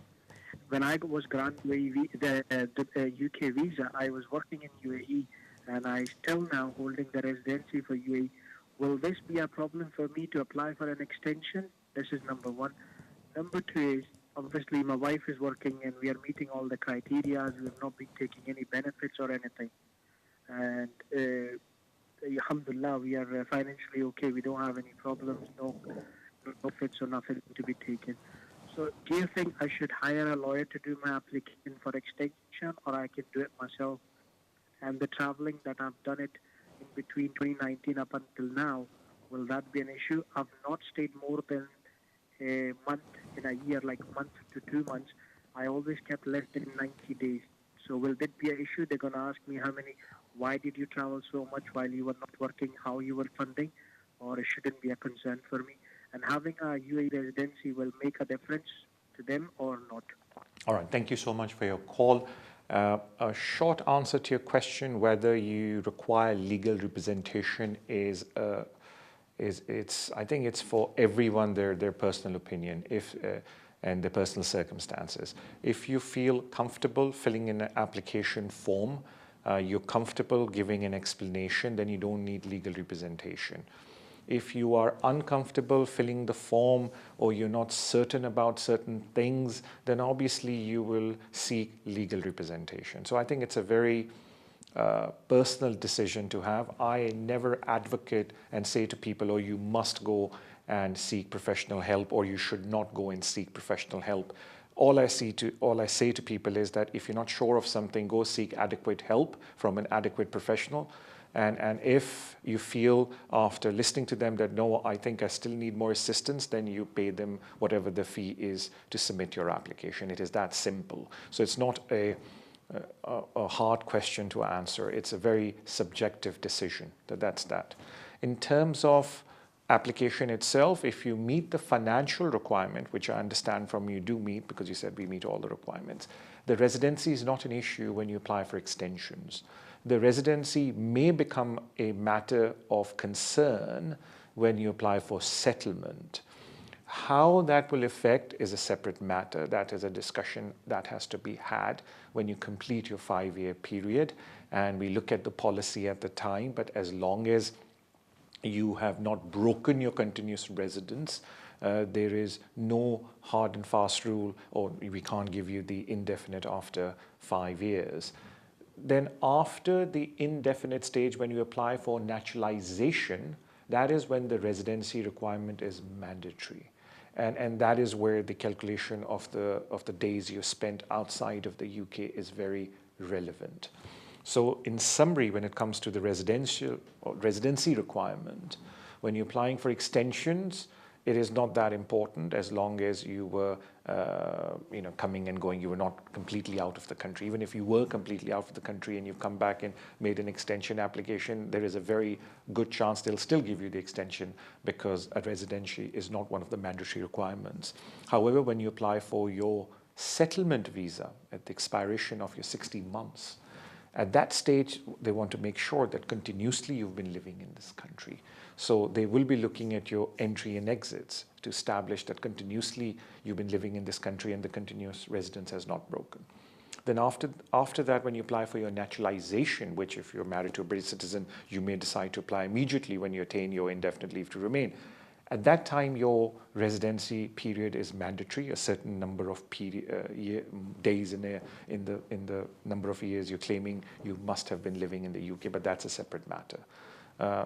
When I was granted the UK visa, I was working in UAE, and I still now holding the residency for UAE. Will this be a problem for me to apply for an extension? This is number one. Number two is, obviously my wife is working and we are meeting all the criteria. We have not been taking any benefits or anything. And alhamdulillah, we are financially okay. We don't have any problems, no benefits or nothing to be taken. So do you think I should hire a lawyer to do my application for extension, or I can do it myself? And the traveling that I've done it in between 2019 up until now, will that be an issue? I've not stayed more than a month in a year, like a month to 2 months. I always kept less than 90 days. So will that be an issue? They're going to ask me why did you travel so much while you were not working, how you were funding, or it shouldn't be a concern for me? And having a UAE residency will make a difference to them or not? All right. Thank you so much for your call. A short answer to your question, whether you require legal representation, I think it's for everyone their personal opinion and their personal circumstances. If you feel comfortable filling in an application form, you're comfortable giving an explanation, then you don't need legal representation. If you are uncomfortable filling the form or you're not certain about certain things, then obviously you will seek legal representation. So I think it's a very personal decision to have. I never advocate and say to people, oh, you must go and seek professional help, or you should not go and seek professional help. All I say to people is that if you're not sure of something, go seek adequate help from an adequate professional. And if you feel after listening to them that, no, I think I still need more assistance, then you pay them whatever the fee is to submit your application. It is that simple. So it's not a hard question to answer. It's a very subjective decision. That's that. In terms of application itself, if you meet the financial requirement, which I understand from you do meet, because you said we meet all the requirements, the residency is not an issue when you apply for extensions. The residency may become a matter of concern when you apply for settlement. How that will affect is a separate matter. That is a discussion that has to be had when you complete your 5-year period, and we look at the policy at the time. But as long as you have not broken your continuous residence, there is no hard and fast rule, or we can't give you the indefinite after 5 years. Then after the indefinite stage, when you apply for naturalization, that is when the residency requirement is mandatory. And that is where the calculation of the days you spent outside of the UK is very relevant. So in summary, when it comes to the residency requirement, when you're applying for extensions, it is not that important as long as you were coming and going. You were not completely out of the country. Even if you were completely out of the country and you've come back and made an extension application, there is a very good chance they'll still give you the extension, because a residency is not one of the mandatory requirements. However, when you apply for your settlement visa at the expiration of your 60 months, at that stage, they want to make sure that continuously you've been living in this country. So they will be looking at your entry and exits to establish that continuously you've been living in this country and the continuous residence has not broken. Then after that, when you apply for your naturalization, which if you're married to a British citizen, you may decide to apply immediately when you attain your indefinite leave to remain. At that time, your residency period is mandatory. A certain number of days in the number of years you're claiming you must have been living in the UK, but that's a separate matter.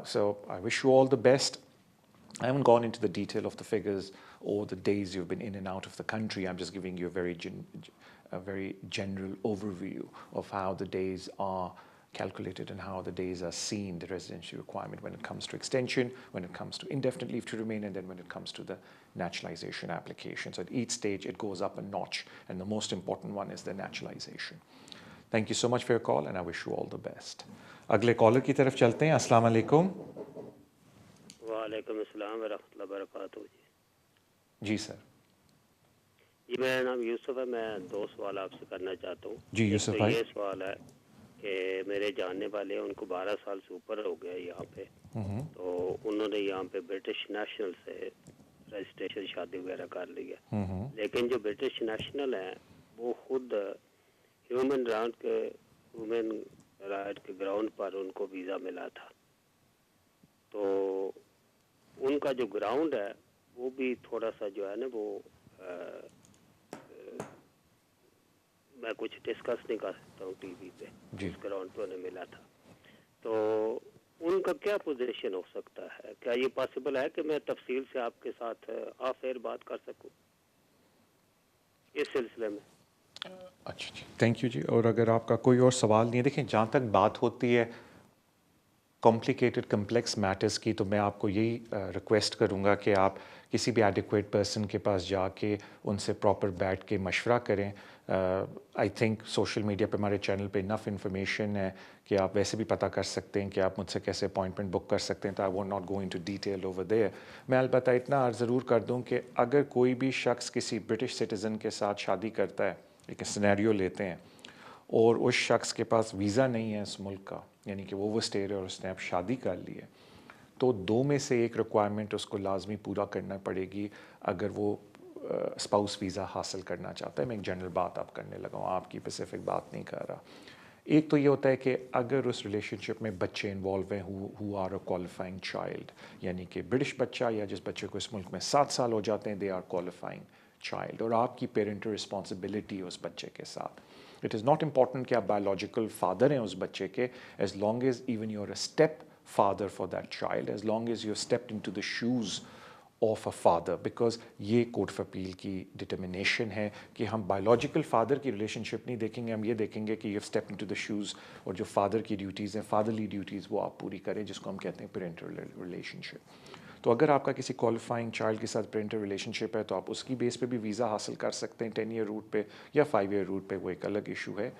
So I wish you all the best. I haven't gone into the detail of the figures or the days you've been in and out of the country. I'm just giving you a very general overview of how the days are calculated and how the days are seen, the residency requirement when it comes to extension, when it comes to indefinite leave to remain, and then when it comes to the naturalization application. So at each stage it goes up a notch, and the most important one is the naturalization. Thank you so much for your call, and I wish you all the best. अगले collar की तरफ चलते हैं. अस्सलाम वालेकुम. वालेकुम अस्सलाम व रहमतुल्लाहि व बरकातहू. जी सर. जी मेरा नाम यूसुफ है. मैं दो सवाल आपसे करना चाहता हूँ. जी यूसुफ भाई. ये सवाल है कि मेरे जानने वाले हैं, उनको 12 साल से ऊपर हो गया यहाँ पे, तो उन्होंने यहाँ पे ब्रिटिश नेशनल से रजिस्ट्रेशन शादी वगैरह कर ली है, लेकिन जो ब्रिटिश नेशनल हैं वो खुद ह्यूमन राइट के ग्राउंड पर उनको वीज़ा मिला था. तो उनका जो ग्राउंड है वो भी थोड़ा सा जो है ना वो मैं कुछ डिस्कस नहीं कर सकता हूँ टीवी पे, जिस ग्राउंड पे उन्हें मिला था. तो उनका क्या पोजीशन हो सकता है? क्या ये पॉसिबल है कि मैं तफसील से आपके साथ ऑफ एयर बात कर सकूँ इस सिलसिले में? अच्छा जी, थैंक यू जी. और अगर आपका कोई और सवाल नहीं है, देखें जहाँ तक बात होती है कॉम्प्लिकेटेड कम्प्लेक्स मैटर्स की, तो मैं आपको यही रिक्वेस्ट करूँगा कि आप किसी भी एडिक्वेट पर्सन के पास जाके उनसे प्रॉपर बैठ के मशवरा करें. आई थिंक सोशल मीडिया पे हमारे चैनल पे इनफ इंफॉर्मेशन है कि आप वैसे भी पता कर सकते हैं कि आप मुझसे कैसे अपॉइंटमेंट बुक कर सकते हैं. तो I won't not go into detail over there. मैं अलबत्ता इतना अर्ज़ ज़रूर कर दूं कि अगर कोई भी शख्स किसी ब्रिटिश सिटीज़न के साथ शादी करता है, एक सिनेरियो लेते हैं, और उस शख्स के पास वीज़ा नहीं है इस मुल्क का, यानी कि वो स्टेट है और उसने अब शादी कर ली है, तो दो में से एक रिक्वायरमेंट उसको लाजमी पूरा करना पड़ेगी अगर वो स्पाउस वीज़ा हासिल करना चाहता है. मैं एक जनरल बात आप करने लगा हूँ, आपकी स्पेसिफिक बात नहीं कर रहा. एक तो ये होता है कि अगर उस रिलेशनशिप में बच्चे इन्वॉल्व हैं who are a qualifying child, यानी कि ब्रिटिश बच्चा या जिस बच्चे को इस मुल्क में 7 साल हो जाते हैं, दे आर क्वालिफाइंग चाइल्ड, और आपकी पेरेंटल रिस्पॉन्सिबिलिटी उस बच्चे के साथ. इट इज़ नॉट इम्पॉर्टेंट कि आप बायोलॉजिकल फादर हैं उस बच्चे के, as long as even you're a step father for that child, as long as you've stepped into the shoes of a father, because ये कोर्ट ऑफ अपील की determination है कि हम बायोलॉजिकल फादर की रिलेशनशिप नहीं देखेंगे, हम ये देखेंगे कि you step into the shoes, और जो फादर की ड्यूटीज़ हैं, फादरली ड्यूटीज़, वो आप पूरी करें, जिसको हम कहते हैं पेरेंटल रिलेशनशिप. तो अगर आपका किसी क्वालिफाइंग चाइल्ड के साथ पेरेंटल रिलेशनशिप है तो आप उसकी बेस पे भी वीज़ा हासिल कर सकते हैं 10 ईयर रूट पे या 5 ईयर रूट पे, वो एक अलग इशू है.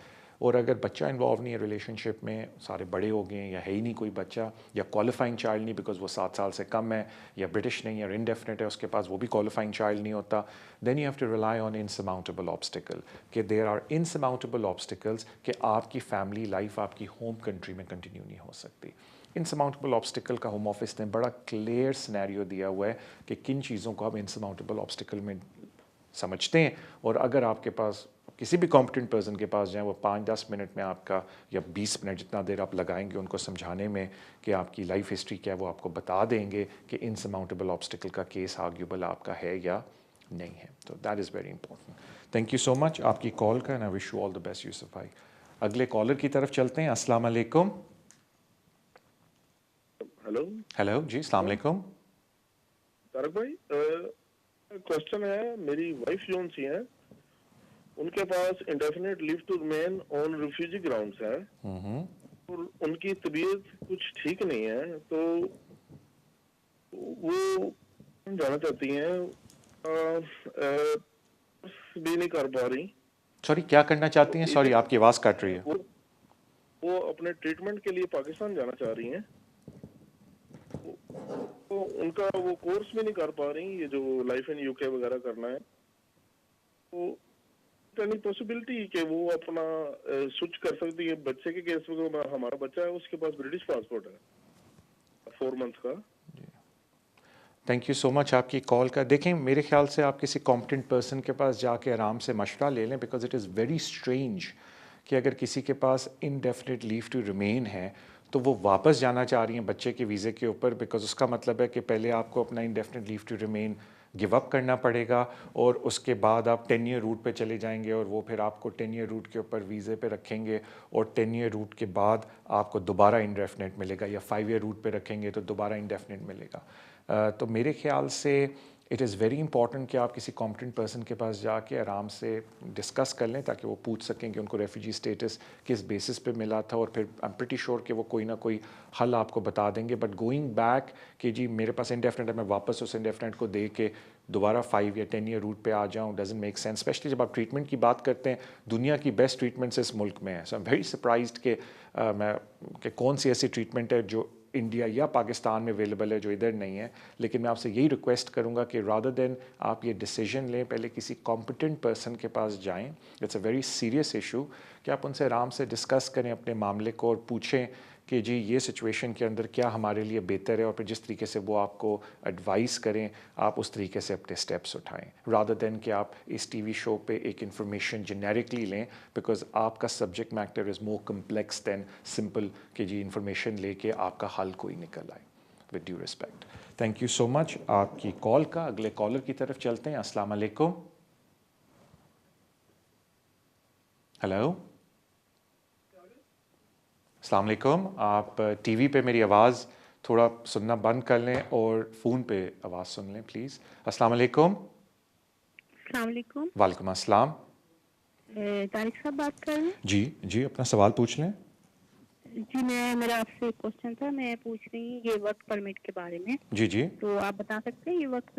और अगर बच्चा इन्वॉल्व नहीं है रिलेशनशिप में, सारे बड़े हो गए हैं या है ही नहीं कोई बच्चा, या क्वालिफाइंग चाइल्ड नहीं बिकॉज वो 7 साल से कम है, या ब्रिटिश नहीं है, इनडेफिनेट है उसके पास, वो भी क्वालिफाइंग चाइल्ड नहीं होता, then you have to rely on insurmountable obstacle, कि देयर आर इनसमाउंटेबल ऑब्स्टिकल्स कि आपकी फैमिली लाइफ आपकी होम कंट्री में कंटिन्यू नहीं हो सकती. इनसमाउंटेबल ऑब्स्टिकल का होम ऑफिस ने बड़ा क्लियर सिनेरियो दिया हुआ है कि किन चीज़ों को आप इनसमाउंटेबल ऑब्स्टिकल में समझते हैं, और अगर आपके पास किसी भी कॉम्पिटेंट पर्सन के पास जाएं, वो 5-10 मिनट में आपका, या 20 मिनट जितना देर आप लगाएंगे उनको समझाने में कि आपकी लाइफ हिस्ट्री क्या है, वो आपको बता देंगे कि इनसमाउंटेबल ऑब्स्टिकल का केस आर्ग्यूबल आपका है या नहीं है. तो that is very important. Thank you so much आपकी कॉल का, and I wish you all the best Yusuf भाई. अगले कॉलर की तरफ चलते हैं. अस्सलाम वालेकुम. हेलो जी, अस्सलाम वालेकुम. तारक भाई, क्वेश्चन है, मेरी वाइफ जोन सी है, उनके पास indefinite leave to remain on refugee grounds है, और उनकी तबीयत कुछ ठीक नहीं है, तो वो जाना चाहती हैं, भी नहीं कर पा रही। सॉरी, क्या करना चाहती हैं? सॉरी, आपकी आवाज़ कट रही है। वो अपने ट्रीटमेंट के लिए पाकिस्तान जाना चाह रही हैं, तो उनका वो कोर्स भी नहीं कर पा रही, ये जो लाइफ इन यूके वगैरह करना है, तो एनी पॉसिबिलिटी कि वो अपना स्विच कर सकती है? बच्चे के केस में हमारा बच्चा है, उसके पास ब्रिटिश पासपोर्ट है 4 मंथ का। थैंक यू सो मच आपकी कॉल का। देखें, मेरे ख्याल से आप किसी कॉम्पिटेंट पर्सन के पास जाके आराम से मशवरा ले लें, because it is very strange कि अगर किसी के पास इनडेफिनिट लीव टू रिमेन है तो वो वापस जाना चाह रही हैं बच्चे के वीज़े के ऊपर, बिकॉज उसका मतलब है कि पहले आपको अपना indefinite leave to remain give up करना पड़ेगा और उसके बाद आप 10 ईयर रूट पे चले जाएंगे और वो फिर आपको 10 ईयर रूट के ऊपर वीज़े पे रखेंगे और 10 ईयर रूट के बाद आपको दोबारा इंडेफिनिट मिलेगा, या 5 ईयर रूट पे रखेंगे तो दोबारा इंडेफिनिट मिलेगा। तो मेरे ख्याल से इट इज़ वेरी इंपॉर्टेंट कि आप किसी कॉम्पिटेंट पर्सन के पास जाके आराम से डिस्कस कर लें ताकि वो पूछ सकें कि उनको रेफ्यूजी स्टेटस किस बेसिस पे मिला था, और फिर आई एम प्रीटी श्योर कि वो कोई ना कोई हल आपको बता देंगे। बट गोइंग बैक कि जी मेरे पास इंडेफिनिट है, मैं वापस उस इंडेफिनिट को दे के दोबारा 5 या 10 ईयर रूट पे आ जाऊँ, डजंट मेक सेंस। स्पेशली जब आप ट्रीटमेंट की बात करते हैं, दुनिया की बेस्ट ट्रीटमेंट्स इस मुल्क में है। सो आई एम वेरी सरप्राइज्ड कि कौन सी ऐसी ट्रीटमेंट है जो इंडिया या पाकिस्तान में अवेलेबल है जो इधर नहीं है। लेकिन मैं आपसे यही रिक्वेस्ट करूंगा कि रादर देन आप ये डिसीजन लें, पहले किसी कॉम्पिटेंट पर्सन के पास जाएं। It's a very serious issue कि आप उनसे आराम से डिस्कस करें अपने मामले को और पूछें कि जी ये सिचुएशन के अंदर क्या हमारे लिए बेहतर है, और फिर जिस तरीके से वो आपको एडवाइस करें आप उस तरीके से अपने स्टेप्स उठाएं, रादर देन कि आप इस टीवी शो पे एक इन्फॉर्मेशन जेनेरिकली लें, बिकॉज आपका subject matter is more complex than simple कि जी इन्फॉर्मेशन लेके आपका हल कोई निकल आए। With due respect, thank you so much आपकी कॉल का। अगले कॉलर की तरफ चलते हैं। अस्सलाम वालेकुम। हेलो, अस्सलाम वालेकुम। आप टीवी पे मेरी आवाज़ थोड़ा सुनना बंद कर लें और फ़ोन पे आवाज़ सुन लें प्लीज़। अस्सलाम वालेकुम। अस्सलाम वालेकुम। वालेकुम अस्सलाम। तारिक साहब बात कर रहे हैं? जी जी, अपना सवाल पूछ लें। जी, मेरा आपसे एक क्वेश्चन था, मैं पूछ रही हूँ ये वर्क परमिट के बारे में। जी जी, तो आप बता सकते हैं ये वर्क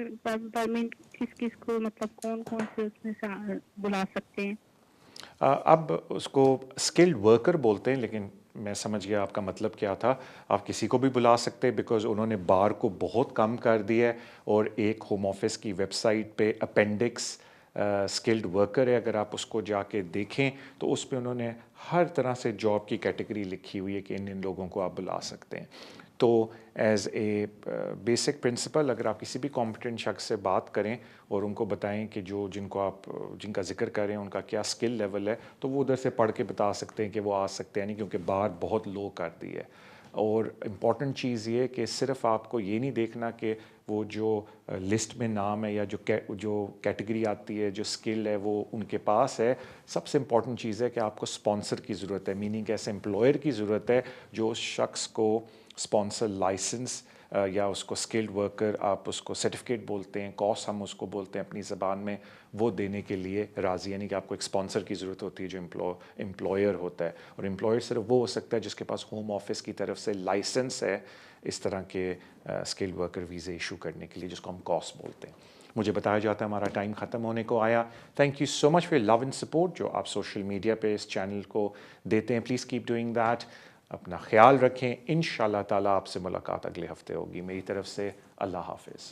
परमिट किस किस को, मतलब कौन कौन से उसमें बुला सकते हैं? अब उसको स्किल्ड वर्कर बोलते हैं, लेकिन मैं समझ गया आपका मतलब क्या था। आप किसी को भी बुला सकते हैं बिकॉज उन्होंने बार को बहुत कम कर दिया है, और एक होम ऑफिस की वेबसाइट पे अपेंडिक्स स्किल्ड वर्कर है, अगर आप उसको जाके देखें तो उस पे उन्होंने हर तरह से जॉब की कैटेगरी लिखी हुई है कि इन लोगों को आप बुला सकते हैं। तो एज़ ए बेसिक प्रिंसिपल अगर आप किसी भी कॉम्पिटेंट शख्स से बात करें और उनको बताएं कि जो जिनका जिक्र कर रहे हैं उनका क्या स्किल लेवल है, तो वो उधर से पढ़ के बता सकते हैं कि वो आ सकते हैं नहीं, क्योंकि बार बहुत लो कर दी है। और इम्पॉर्टेंट चीज़ ये कि सिर्फ आपको ये नहीं देखना कि वो जो लिस्ट में नाम है या जो कैटेगरी आती है, जो स्किल है वो उनके पास है। सबसे इम्पॉर्टेंट चीज़ है कि आपको स्पॉन्सर की ज़रूरत है, मीनिंग ऐसे एम्प्लॉयर की ज़रूरत है जो उस शख्स को स्पॉन्सर लाइसेंस या उसको स्किल्ड वर्कर, आप उसको सर्टिफिकेट बोलते हैं, कॉस हम उसको बोलते हैं अपनी ज़बान में, वो देने के लिए राज़ी। यानी कि आपको एक स्पॉन्सर की ज़रूरत होती है जो एम्प्लॉयर होता है, और एम्प्लॉयर सिर्फ वो हो सकता है जिसके पास होम ऑफिस की तरफ से लाइसेंस है इस तरह के स्किल्ड वर्कर वीज़े इशू करने के लिए, जिसको हम कॉस बोलते हैं। मुझे बताया जाता है हमारा टाइम ख़त्म होने को आया। Thank you so much for love and support जो आप सोशल मीडिया पे इस चैनल को देते हैं। Please keep doing that. अपना ख्याल रखें। इंशाअल्लाह ताला आपसे मुलाकात अगले हफ्ते होगी। मेरी तरफ से अल्लाह हाफिज़।